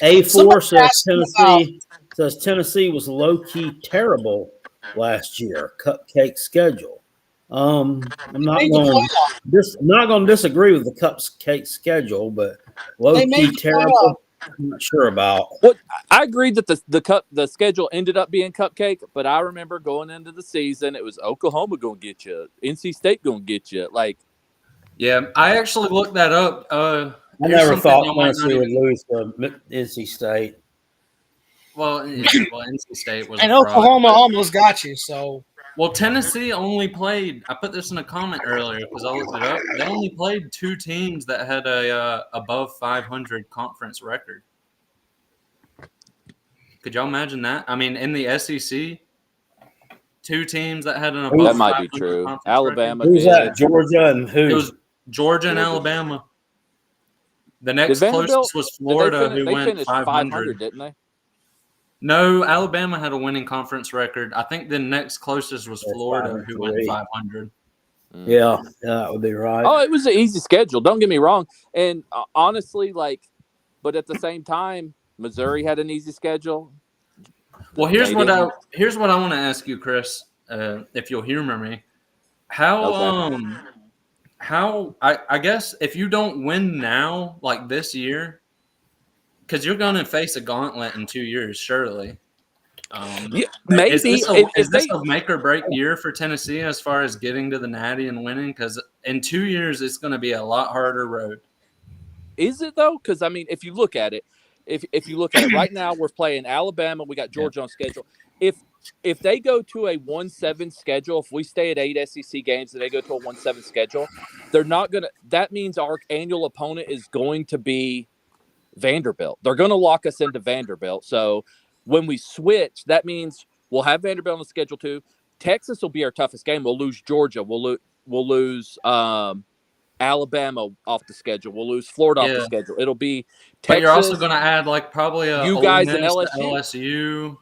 A4 says Tennessee was low key terrible last year. Cupcake schedule. I'm not going to disagree with the cupcake schedule, but low key terrible. I'm not sure about. What I agree that the schedule ended up being cupcake, but I remember going into the season, it was Oklahoma going to get you, NC State going to get you. Like, yeah, I actually looked that up. I never thought Tennessee would lose to NC State. Well, NC State was. And Oklahoma almost got you. So. Well, Tennessee only played. I put this in a comment earlier because I looked it up. They only played 2 teams that had a above 500 conference record. Could y'all imagine that? I mean, in the SEC, 2 teams that had an above. That might be true. Alabama. Who's that? Georgia and who? It was Georgia and Alabama. The next closest was Florida, who went 500, didn't they? No, Alabama had a winning conference record. I think the next closest was Florida, who went 500. Yeah, that would be right. Oh, it was an easy schedule. Don't get me wrong. And honestly, but at the same time, Missouri had an easy schedule. Well, here's what I want to ask you, Chris, if you'll humor me. I guess if you don't win now, like this year, because you're going to face a gauntlet in 2 years, surely. Maybe is this a make or break year for Tennessee as far as getting to the Natty and winning? Because in 2 years, it's going to be a lot harder road. Is it though? Because I mean, if you look at it, if you look at it right now, we're playing Alabama. We got Georgia on schedule. If they go to a 1-7 schedule, if we stay at 8 SEC games and they go to a 1-7 schedule, they're not gonna. That means our annual opponent is going to be Vanderbilt. They're going to lock us into Vanderbilt. So when we switch, that means we'll have Vanderbilt on the schedule too. Texas will be our toughest game. We'll lose Georgia. We'll lose Alabama off the schedule. We'll lose Florida off the schedule. It'll be Texas. But you're also going to add probably you guys and LSU.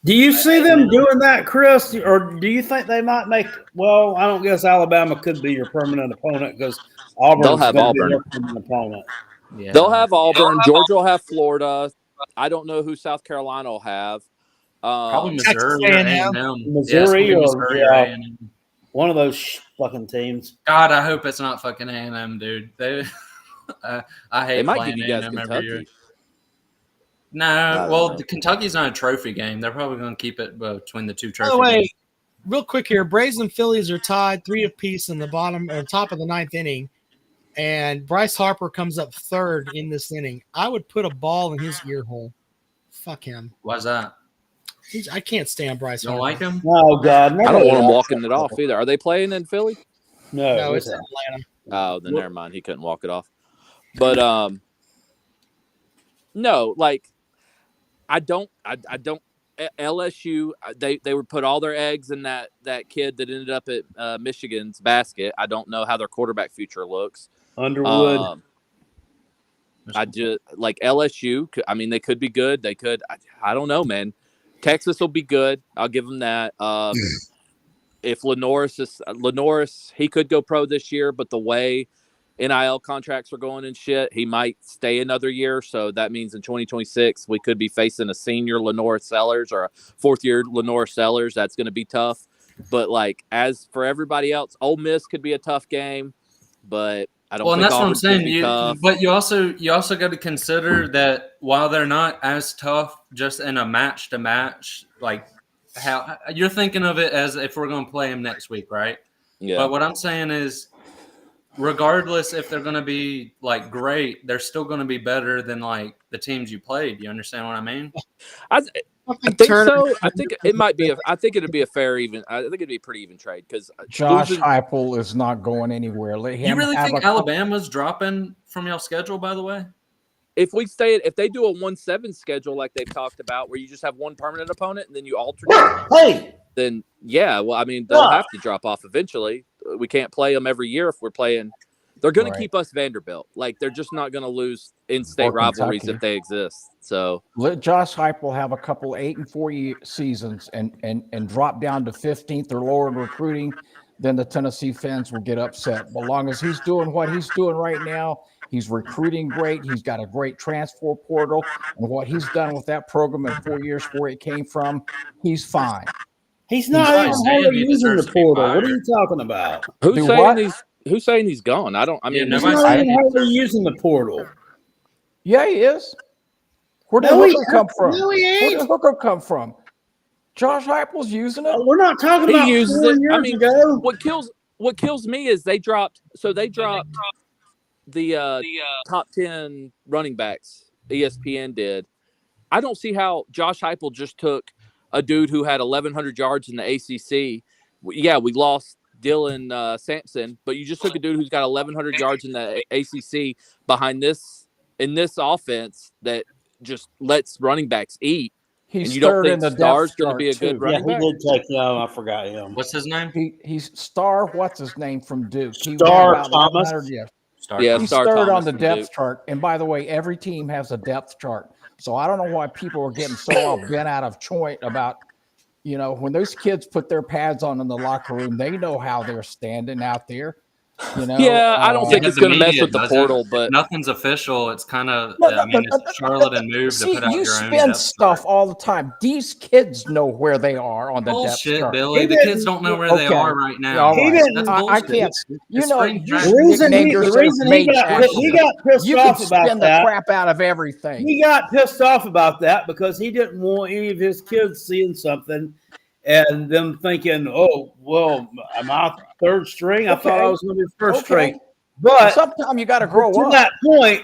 Do you see them doing that, Chris? Or do you think they might make – well, I don't guess Alabama could be your permanent opponent because Auburn's going to be their permanent opponent. Yeah. They'll have Auburn. Georgia will have Florida. I don't know who South Carolina will have. Probably Missouri or A&M. Missouri or one of those fucking teams. God, I hope it's not fucking A&M, dude. I hate playing A&M every year. No, Kentucky's not a trophy game. They're probably going to keep it between the 2 trophy games. Real quick here, Braves and Phillies are tied 3 apiece in the top of the 9th inning, and Bryce Harper comes up 3rd in this inning. I would put a ball in his ear hole. Fuck him. Why's that? I can't stand Bryce Harper. You don't like him? Oh, God. I don't want him walking it off either. Are they playing in Philly? No, it's in Atlanta. Oh, then never mind. He couldn't walk it off. But, no, I don't LSU, they would put all their eggs in that kid that ended up at Michigan's basket. I don't know how their quarterback future looks. Underwood. I just LSU. I mean, they could be good. They could. I don't know, man. Texas will be good. I'll give them that. If Lenoris, he could go pro this year, but the way NIL contracts are going and shit, he might stay another year. So that means in 2026, we could be facing a senior Lenore Sellers or a 4th-year Lenore Sellers. That's going to be tough. But as for everybody else, Ole Miss could be a tough game, but I don't think that's Auburn's what I'm saying. But you also got to consider that while they're not as tough just in a match to match, how you're thinking of it as if we're going to play them next week, right? Yeah. But what I'm saying is, regardless if they're going to be great, they're still going to be better than the teams you played. You understand what I mean? I think so. I think it might be. I think it'd be a fair even. I think it'd be a pretty even trade because Josh Heupel is not going anywhere. Let him you really think Alabama's dropping from y'all schedule? By the way, if they do a 1-7 schedule like they've talked about, where you just have one permanent opponent and then you alternate, then yeah. Well, I mean, they'll have to drop off eventually. We can't play them every year if we're playing. They're going to keep us Vanderbilt. Like, they're just not going to lose in-state rivalries if they exist. So let Josh Heupel have a couple 8-4 seasons and drop down to 15th or lower in recruiting, then the Tennessee fans will get upset. But long as he's doing what he's doing right now, he's recruiting great. He's got a great transfer portal, and what he's done with that program in 4 years where it came from, he's fine. He's not even hardly using the portal. What are you talking about? Who's saying he's gone? He's not even hardly using the portal. Yeah, he is. Where did Hooker come from? No, he ain't. Where did Hooker come from? Josh Heupel's using it. We're not talking about 4 years ago. What kills me is they dropped the top 10 running backs. ESPN did. I don't see how Josh Heupel just took a dude who had 1,100 yards in the ACC. Yeah, we lost Dylan Sampson, but you just took a dude who's got 1,100 yards in the ACC behind this offense that just lets running backs eat. He's and you don't think Starr's going to be a good running back? He did take I forgot him. What's his name? He's Starr. What's his name from Duke? Starr Thomas. He's third on the depth chart. And by the way, every team has a depth chart. So I don't know why people are getting so all bent out of joint about, when those kids put their pads on in the locker room, they know how they're standing out there. Yeah, I don't think it's going to mess with the portal, but nothing's official. It's kind of, it's Charlotte and move to put out your own. You spin stuff all the time. These kids know where they are on the depth chart. Billy. The kids don't know where they are right now. That's I can't. The reason he got pissed off about spin the crap out of everything. He got pissed off about that because he didn't want any of his kids seeing something and them thinking, "Oh, well, am I third string? I thought I was going to be first string." But sometimes you got to grow up.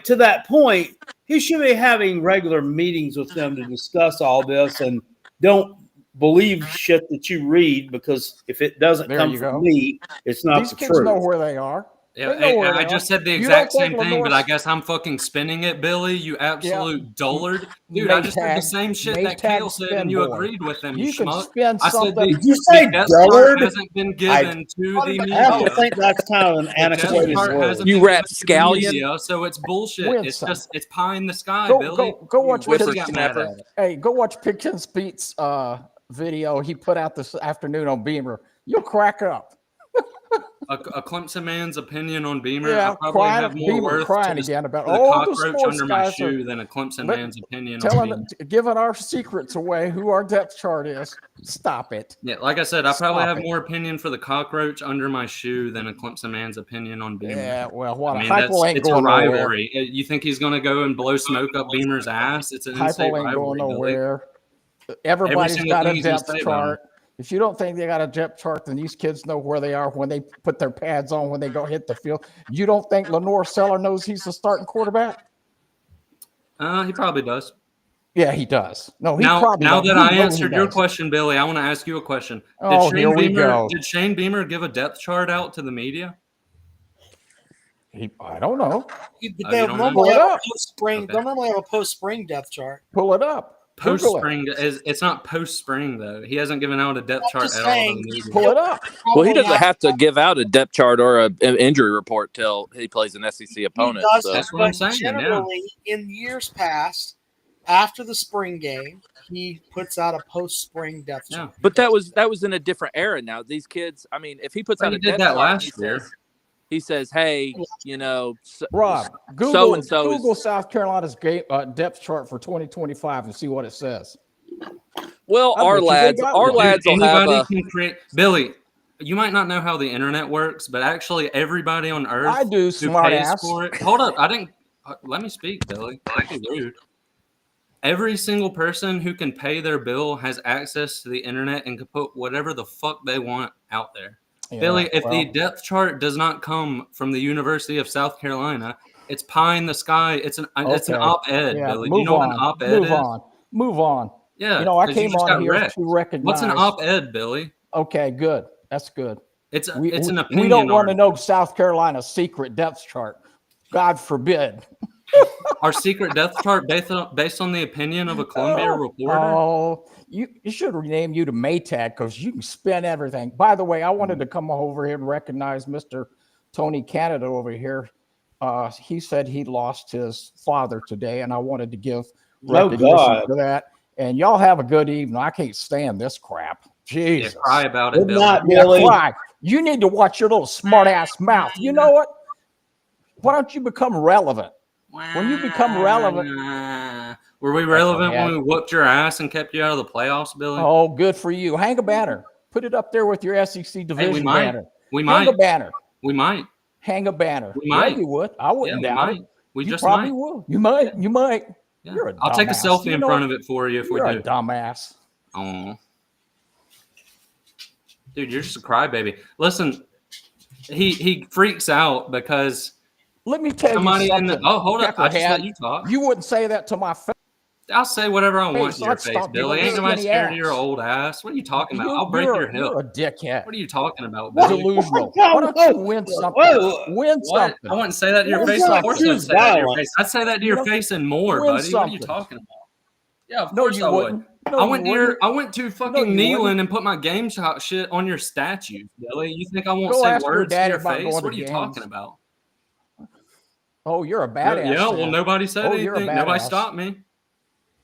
To that point, he should be having regular meetings with them to discuss all this, and don't believe shit that you read, because if it doesn't come from me, it's not the truth. These kids know where they are. Yeah, I just said the exact same thing, but I guess I'm fucking spinning it, Billy. You absolute dullard. Dude, I just said the same shit that Kale said, and you agreed with him, you schmuck. I said did you say dullard? Hasn't been given to the media. I think that's kind of an antiquated word. You rapscallion. So it's bullshit. It's just, it's pie in the sky, Billy. Go watch go watch Pickens Beats video he put out this afternoon on Beamer. You'll crack up. A Clemson man's opinion on Beamer. Yeah, I probably have more Beamer worth crying to again about the cockroach under my shoe than a Clemson man's opinion on Beamer. Giving our secrets away, who our depth chart is. Stop it. Yeah, like I said, I probably have more opinion for the cockroach under my shoe than a Clemson man's opinion on Beamer. Yeah, well, what? It's a rivalry. You think he's going to go and blow smoke up Beamer's ass? It's an in-state rivalry. Going nowhere. Everybody's got a depth chart. If you don't think they got a depth chart, then these kids know where they are when they put their pads on, when they go hit the field. You don't think Lenore Seller knows he's the starting quarterback? He probably does. Yeah, he does. No, he probably does. Now that I answered your question, Billy, I want to ask you a question. Did Shane Beamer give a depth chart out to the media? I don't know. They normally have a post-spring depth chart. Pull it up. Post-spring it's not post-spring though. He hasn't given out a depth chart at all. Pull it up. Well, he doesn't have to give out a depth chart or an injury report till he plays an SEC opponent. That's what I'm saying. Generally, in years past, after the spring game, he puts out a post-spring depth chart. But that was in a different era. Now these kids, I mean, if he puts out a depth chart last year. He says, "Hey, Rob, Google South Carolina's depth chart for 2025 and see what it says." Well, our lads will have Billy, you might not know how the internet works, but actually everybody on earth I do, smart ass. For it. Hold up, let me speak, Billy. Rude. Every single person who can pay their bill has access to the internet and can put whatever the fuck they want out there. Yeah, Billy, if the depth chart does not come from the University of South Carolina, it's pie in the sky. It's an op-ed, yeah, Billy. Do you know what an op-ed is? Move on. Yeah. You know, I 'cause you came just on got here wrecked. to recognize. What's an op-ed, Billy? Okay, good. That's good. It's an We opinion. don't want to article. know South Carolina's secret depth chart. God forbid. Our secret depth chart based on the opinion of a Columbia reporter. Oh, you should rename you to Maytag because you can spin everything. By the way, I wanted to come over here and recognize Mr. Tony Canada over here. He said he lost his father today, and I wanted to give recognition for that. And y'all have a good evening. I can't stand this crap. Jesus. Yeah, cry about it, Good Billy. night, Billy. Cry. You need to watch your little smart ass mouth. You know what? Why don't you become relevant? When you become relevant. Were we relevant when we whooped your ass and kept you out of the playoffs, Billy? Oh, good for you. Hang a banner. Put it up there with your SEC division banner. We might. Hang a banner. We might. Hang a banner. We might. Yeah, you would. I wouldn't doubt it. We You just probably might. will. You might. You might. Yeah. You're a dumbass. I'll take a selfie in front of it for you if we do. You're a dumbass. Oh, dude, you're just a crybaby. Listen, he freaks out because let me tell you something. Hold up. I just let you talk. You wouldn't say that to my face. I'll say whatever I want to your face, Billy. Ain't nobody scared of your old ass. What are you talking about? I'll break your hip. You're a dickhead. What are you talking about, Billy? Delusional. Why don't you win something? Win something. I wouldn't say that to your face. Of course I'd say that to your face. I'd say that to your face and more, buddy. What are you talking about? Yeah, of course I would. I went to fucking Neyland and put my game shot shit on your statue, Billy. You think I won't say words to your face? What are you talking about? Oh, you're a badass. Yeah, well, nobody said anything. Nobody stopped me.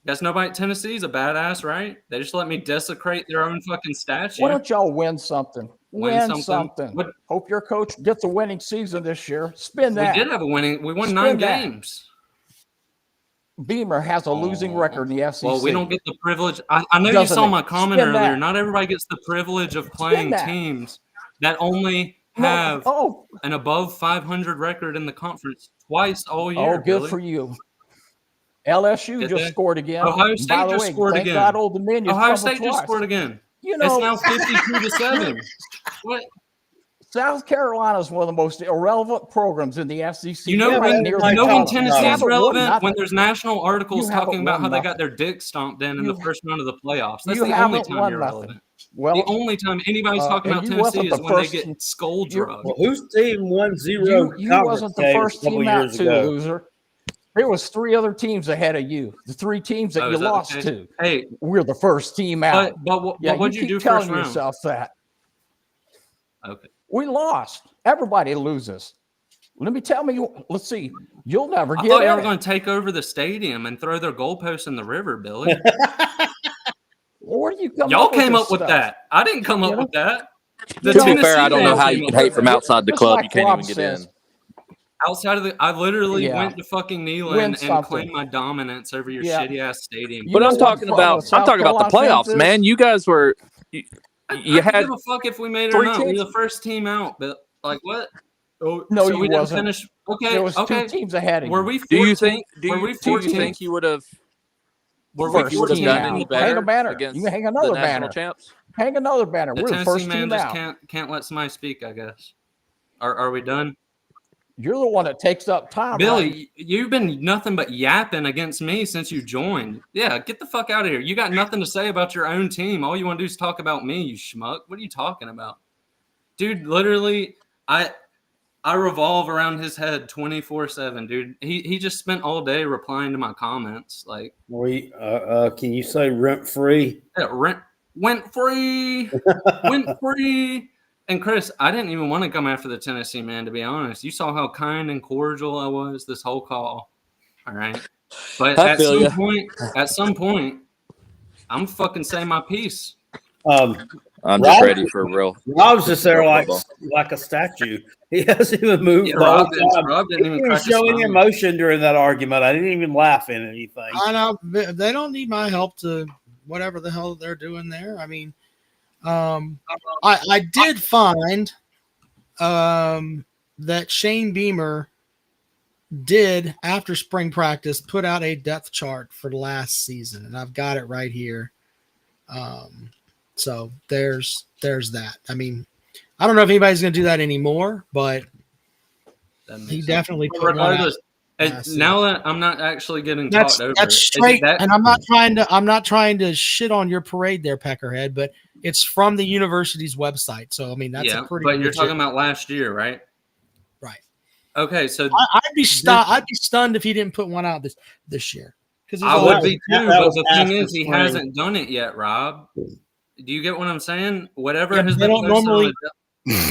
Guess nobody at Tennessee's a badass, right? They just let me desecrate their own fucking statue. Why don't y'all win something? Win something. Hope your coach gets a winning season this year. Spin that. We did have a winning. We won 9 games. Beamer has a losing record in the FCC. Well, we don't get the privilege. I know you saw my comment earlier. Not everybody gets the privilege of playing teams that only have an above 500 record in the conference twice all year. Oh, good for you. LSU just scored again. Ohio State just scored again. God, Old Dominion. Ohio State just scored again. You know, it's now 52-7. What? South Carolina is one of the most irrelevant programs in the FCC. You know when Tennessee's relevant? When there's national articles talking about how they got their dick stomped in the first round of the playoffs. That's the only time you're relevant. Well, the only time anybody's talking about Tennessee is when they get skull drugged. Well, whose team 1-0? You wasn't the first team out too, loser. There was 3 other teams ahead of you. The 3 teams that you lost to. Hey, we're the first team out. But what'd you do telling first round? Yourself that. Okay. We lost. Everybody loses. Let's see. You'll never get it. I thought you were going to take over the stadium and throw their goalposts in the river, Billy. Where do you come Y'all came up with that. I didn't come up with that. To be fair, I don't know how you can hate from outside the club. You can't even get in. Outside of I literally went to fucking Neyland and claimed my dominance over your shitty ass stadium. But I'm talking about the playoffs, man. You guys were. You had. I don't give a fuck if we made it or not. We're the first team out, but like what? Oh, no, so we didn't finish. Okay, there was 2 teams ahead of you. Were we? 14? Do you think you would have? Were we 14 done any better? Hang a banner. Against you can hang another banner. Champs? Hang another banner. The We're Tennessee the first man team just out. Can't let somebody speak. I guess. Are we done? You're the one that takes up time. Billy, right? You've been nothing but yapping against me since you joined. Yeah, get the fuck out of here. You got nothing to say about your own team. All you want to do is talk about me, you schmuck. What are you talking about? Dude, literally, I revolve around his head 24/7, dude. He just spent all day replying to my comments. Like, can you say rent free? Yeah, went free. Went free. And Chris, I didn't even want to come after the Tennessee man, to be honest. You saw how kind and cordial I was this whole call. All right. But at some point, I'm fucking saying my piece. I'm just ready for real. Rob's just there like a statue. He hasn't even moved. Yeah, Rob didn't even show any emotion during that argument. I didn't even laugh at anything. I know they don't need my help to whatever the hell they're doing there. I mean, I did find that Shane Beamer did, after spring practice, put out a depth chart for last season, and I've got it right here. So there's that. I mean, I don't know if anybody's going to do that anymore, but he definitely put regardless. And now that I'm not actually getting talked over, that's straight. And I'm not trying to shit on your parade there, Peckerhead, but it's from the university's website. So I mean, that's a pretty. But you're talking about last year, right? Right. Okay, so I'd be stunned if he didn't put one out this year. Because I would be too. But the thing is, he hasn't done it yet, Rob. Do you get what I'm saying? Whatever has been posted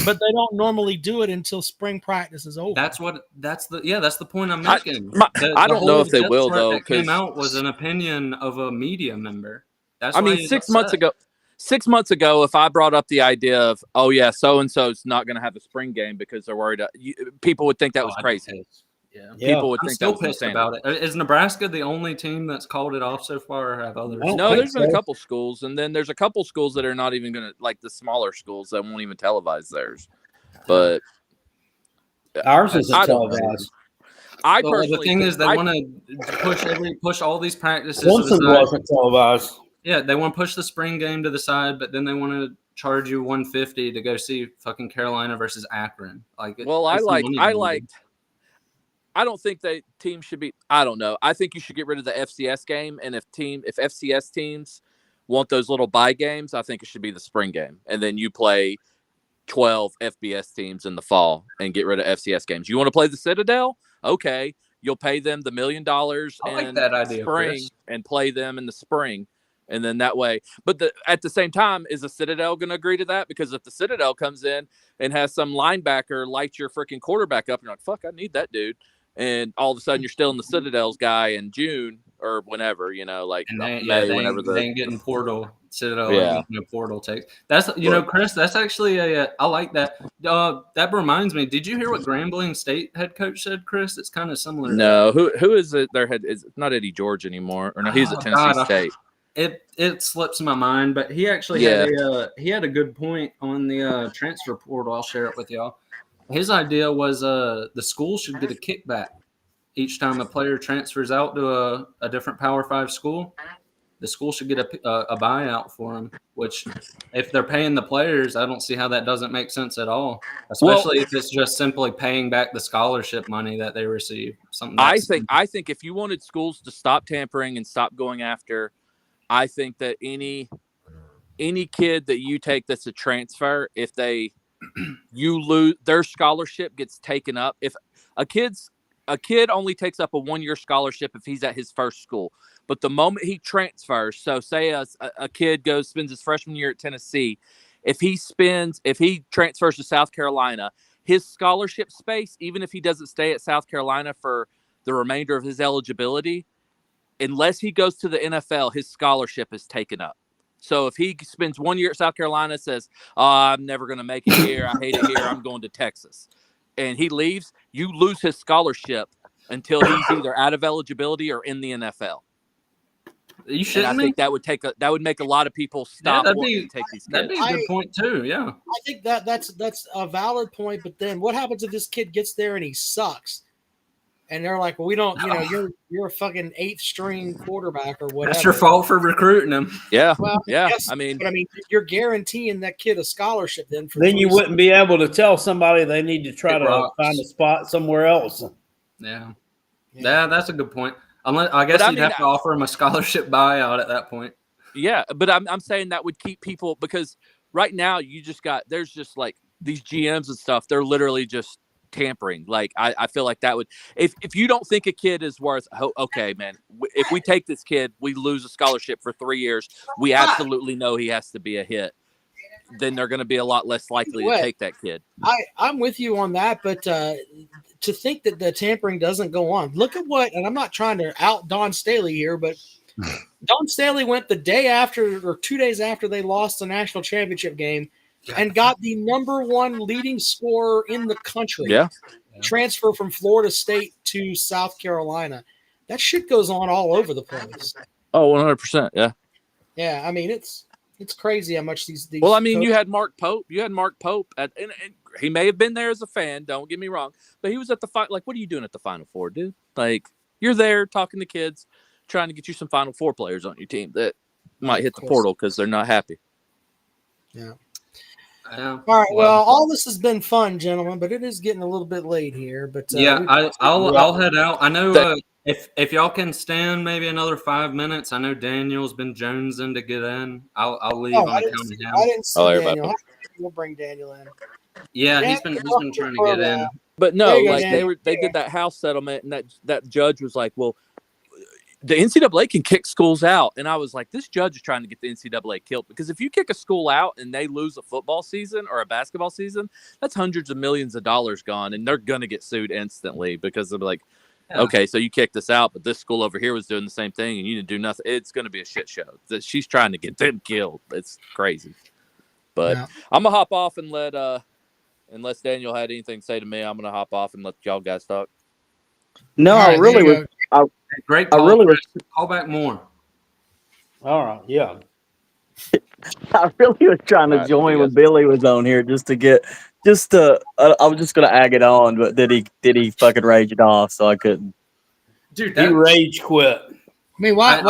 but they don't normally do it until spring practice is over. That's the point I'm making. I don't know if they will though. That came out was an opinion of a media member. I mean, 6 months ago. 6 months ago, if I brought up the idea of, oh yeah, so and so's not going to have a spring game because they're worried, people would think that was crazy. Yeah, people would I'm think still that was pissed about it. Is Nebraska the only team that's called it off so far, or have others? No, there's been a couple schools, and then there's a couple schools that are not even going to, like the smaller schools that won't even televise theirs. But ours isn't televised. I personally, the thing is, they want to push all these practices. Clemson wasn't televised. Yeah, they want to push the spring game to the side, but then they want to charge you $150 to go see fucking Carolina versus Akron. I don't think that teams should be. I don't know. I think you should get rid of the FCS game, and if FCS teams want those little bye games, I think it should be the spring game, and then you play 12 FBS teams in the fall and get rid of FCS games. You want to play the Citadel? Okay, you'll pay them the $1 million in that idea, spring Chris. And play them in the spring, and then that way. But at the same time, is the Citadel going to agree to that? Because if the Citadel comes in and has some linebacker light your freaking quarterback up, and you're like, fuck, I need that dude. And all of a sudden, you're still in the Citadel's guy in June or whenever, May, whenever they ain't getting portal Citadel. Yeah, portal takes. That's Chris. That's actually I like that. That reminds me. Did you hear what Grambling State head coach said, Chris? It's kind of similar. No, who is it? Their head is not Eddie George anymore, or no, he's at Tennessee State. It slips my mind, but he actually had a good point on the transfer portal. I'll share it with y'all. His idea was the school should get a kickback each time a player transfers out to a different Power 5 school. The school should get a buyout for them, which if they're paying the players, I don't see how that doesn't make sense at all, especially if it's just simply paying back the scholarship money that they receive. I think if you wanted schools to stop tampering and stop going after, I think that any kid that you take that's a transfer, if you lose, their scholarship gets taken up. If a kid only takes up a 1-year scholarship if he's at his first school, but the moment he transfers, so say a kid spends his freshman year at Tennessee, if he transfers to South Carolina, his scholarship space, even if he doesn't stay at South Carolina for the remainder of his eligibility, unless he goes to the NFL, his scholarship is taken up. So if he spends 1 year at South Carolina, says, I'm never going to make it here, I hate it here, I'm going to Texas, and he leaves, you lose his scholarship until he's either out of eligibility or in the NFL. You shouldn't. I think that would make a lot of people stop wanting to take these kids. That'd be a good point too. Yeah, I think that's a valid point. But then what happens if this kid gets there and he sucks? And they're like, well, we don't, you're a fucking 8th string quarterback or whatever. That's your fault for recruiting him. Yeah. Well, yeah. Yes, but you're guaranteeing that kid a scholarship then. Then you wouldn't be able to tell somebody they need to try to find a spot somewhere else. Yeah, that's a good point. I guess you'd have to offer him a scholarship buyout at that point. Yeah, but I'm saying that would keep people, because right now there's just like these GMs and stuff. They're literally just tampering. Like I feel like that would, if you don't think a kid is worth, okay, man, if we take this kid, we lose a scholarship for 3 years. We absolutely know he has to be a hit. Then they're going to be a lot less likely to take that kid. I'm with you on that, but to think that the tampering doesn't go on. Look at and I'm not trying to out Don Staley here, but Don Staley went the day after or 2 days after they lost the national championship game and got the #1 leading scorer in the country. Yeah. Transfer from Florida State to South Carolina. That shit goes on all over the place. Oh, 100%. Yeah. Yeah. I mean, it's crazy how much these. Well, I mean, you had Mark Pope. And he may have been there as a fan. Don't get me wrong, but he was at the like, what are you doing at the Final Four, dude? Like, you're there talking to kids, trying to get you some Final Four players on your team that might hit the portal because they're not happy. Yeah. Yeah. All right. Well, all this has been fun, gentlemen, but it is getting a little bit late here. But yeah, I'll head out. I know if y'all can stand maybe another 5 minutes. I know Daniel's been jonesing to get in. I'll leave on account of him. I didn't see Daniel. We'll bring Daniel in. Yeah, he's been trying to get in. But no, go, like they did that house settlement, and that judge was like, well, the NCAA can kick schools out. And I was like, this judge is trying to get the NCAA killed, because if you kick a school out and they lose a football season or a basketball season, that's hundreds of millions of dollars gone, and they're going to get sued instantly because they're like, okay, so you kicked us out, but this school over here was doing the same thing and you didn't do nothing. It's going to be a shit show. She's trying to get them killed. It's crazy. But I'm going to hop off and unless Daniel had anything to say to me, I'm going to hop off and let y'all guys talk. No, I really was. Great call. I really was. Call back more. All right. Yeah. I really was trying to join when Billy was on here I was just going to ag it on, but did he fucking rage it off, so I couldn't. Dude, he rage quit. I mean, why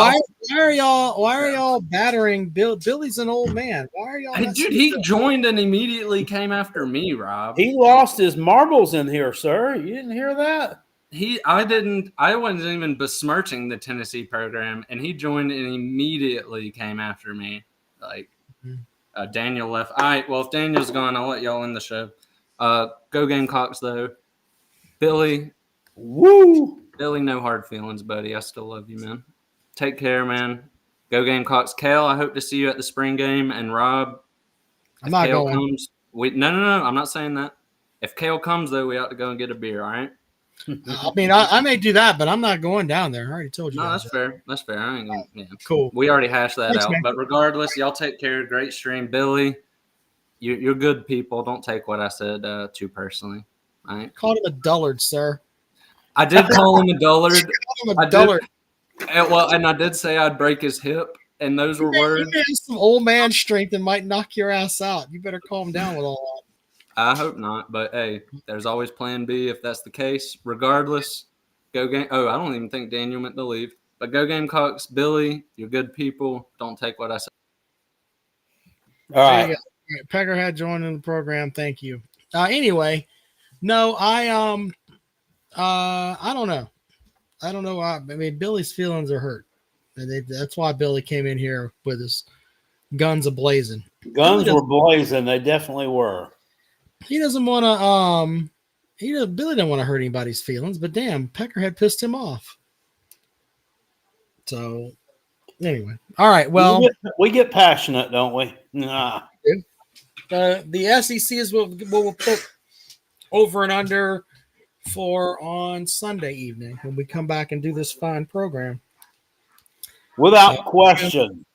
are y'all battering Bill? Billy's an old man. Why are y'all? Dude, he joined and immediately came after me, Rob. He lost his marbles in here, sir. You didn't hear that? I wasn't even besmirching the Tennessee program, and he joined and immediately came after me. Like, Daniel left. All right, well, if Daniel's gone, I'll let y'all end the show. Go Gamecocks, though. Billy. Woo! Billy, no hard feelings, buddy. I still love you, man. Take care, man. Go Gamecocks. Kale, I hope to see you at the spring game. And Rob, I'm not Kale going. Comes, no. I'm not saying that. If Kale comes, though, we ought to go and get a beer, all right? I mean, I may do that, but I'm not going down there. I already told you. No, that's fair. That's fair. I ain't going. Yeah. Cool. We already hashed that Thanks, out. man. But regardless, y'all take care. Great stream, Billy. You're good people. Don't take what I said too personally. All right. Called him a dullard, sir. I did call him a dullard. Dullard. And I did say I'd break his hip, and those were words. You have some old man strength and might knock your ass out. You better calm down with all that. I hope not, but hey, there's always plan B if that's the case. Regardless, go game. Oh, I don't even think Daniel meant to leave. But go Gamecocks. Billy, you're good people. Don't take what I said. All right. Peckerhead joining the program. Thank you. Anyway, no, I don't know. I don't know why. I mean, Billy's feelings are hurt. And that's why Billy came in here with his guns a-blazing. Guns were blazing. They definitely were. He doesn't want to Billy didn't want to hurt anybody's feelings, but damn, Peckerhead pissed him off. So anyway. All right. Well, we get passionate, don't we? Nah. The SEC is what we'll put over and under for on Sunday evening when we come back and do this fine program. Without question.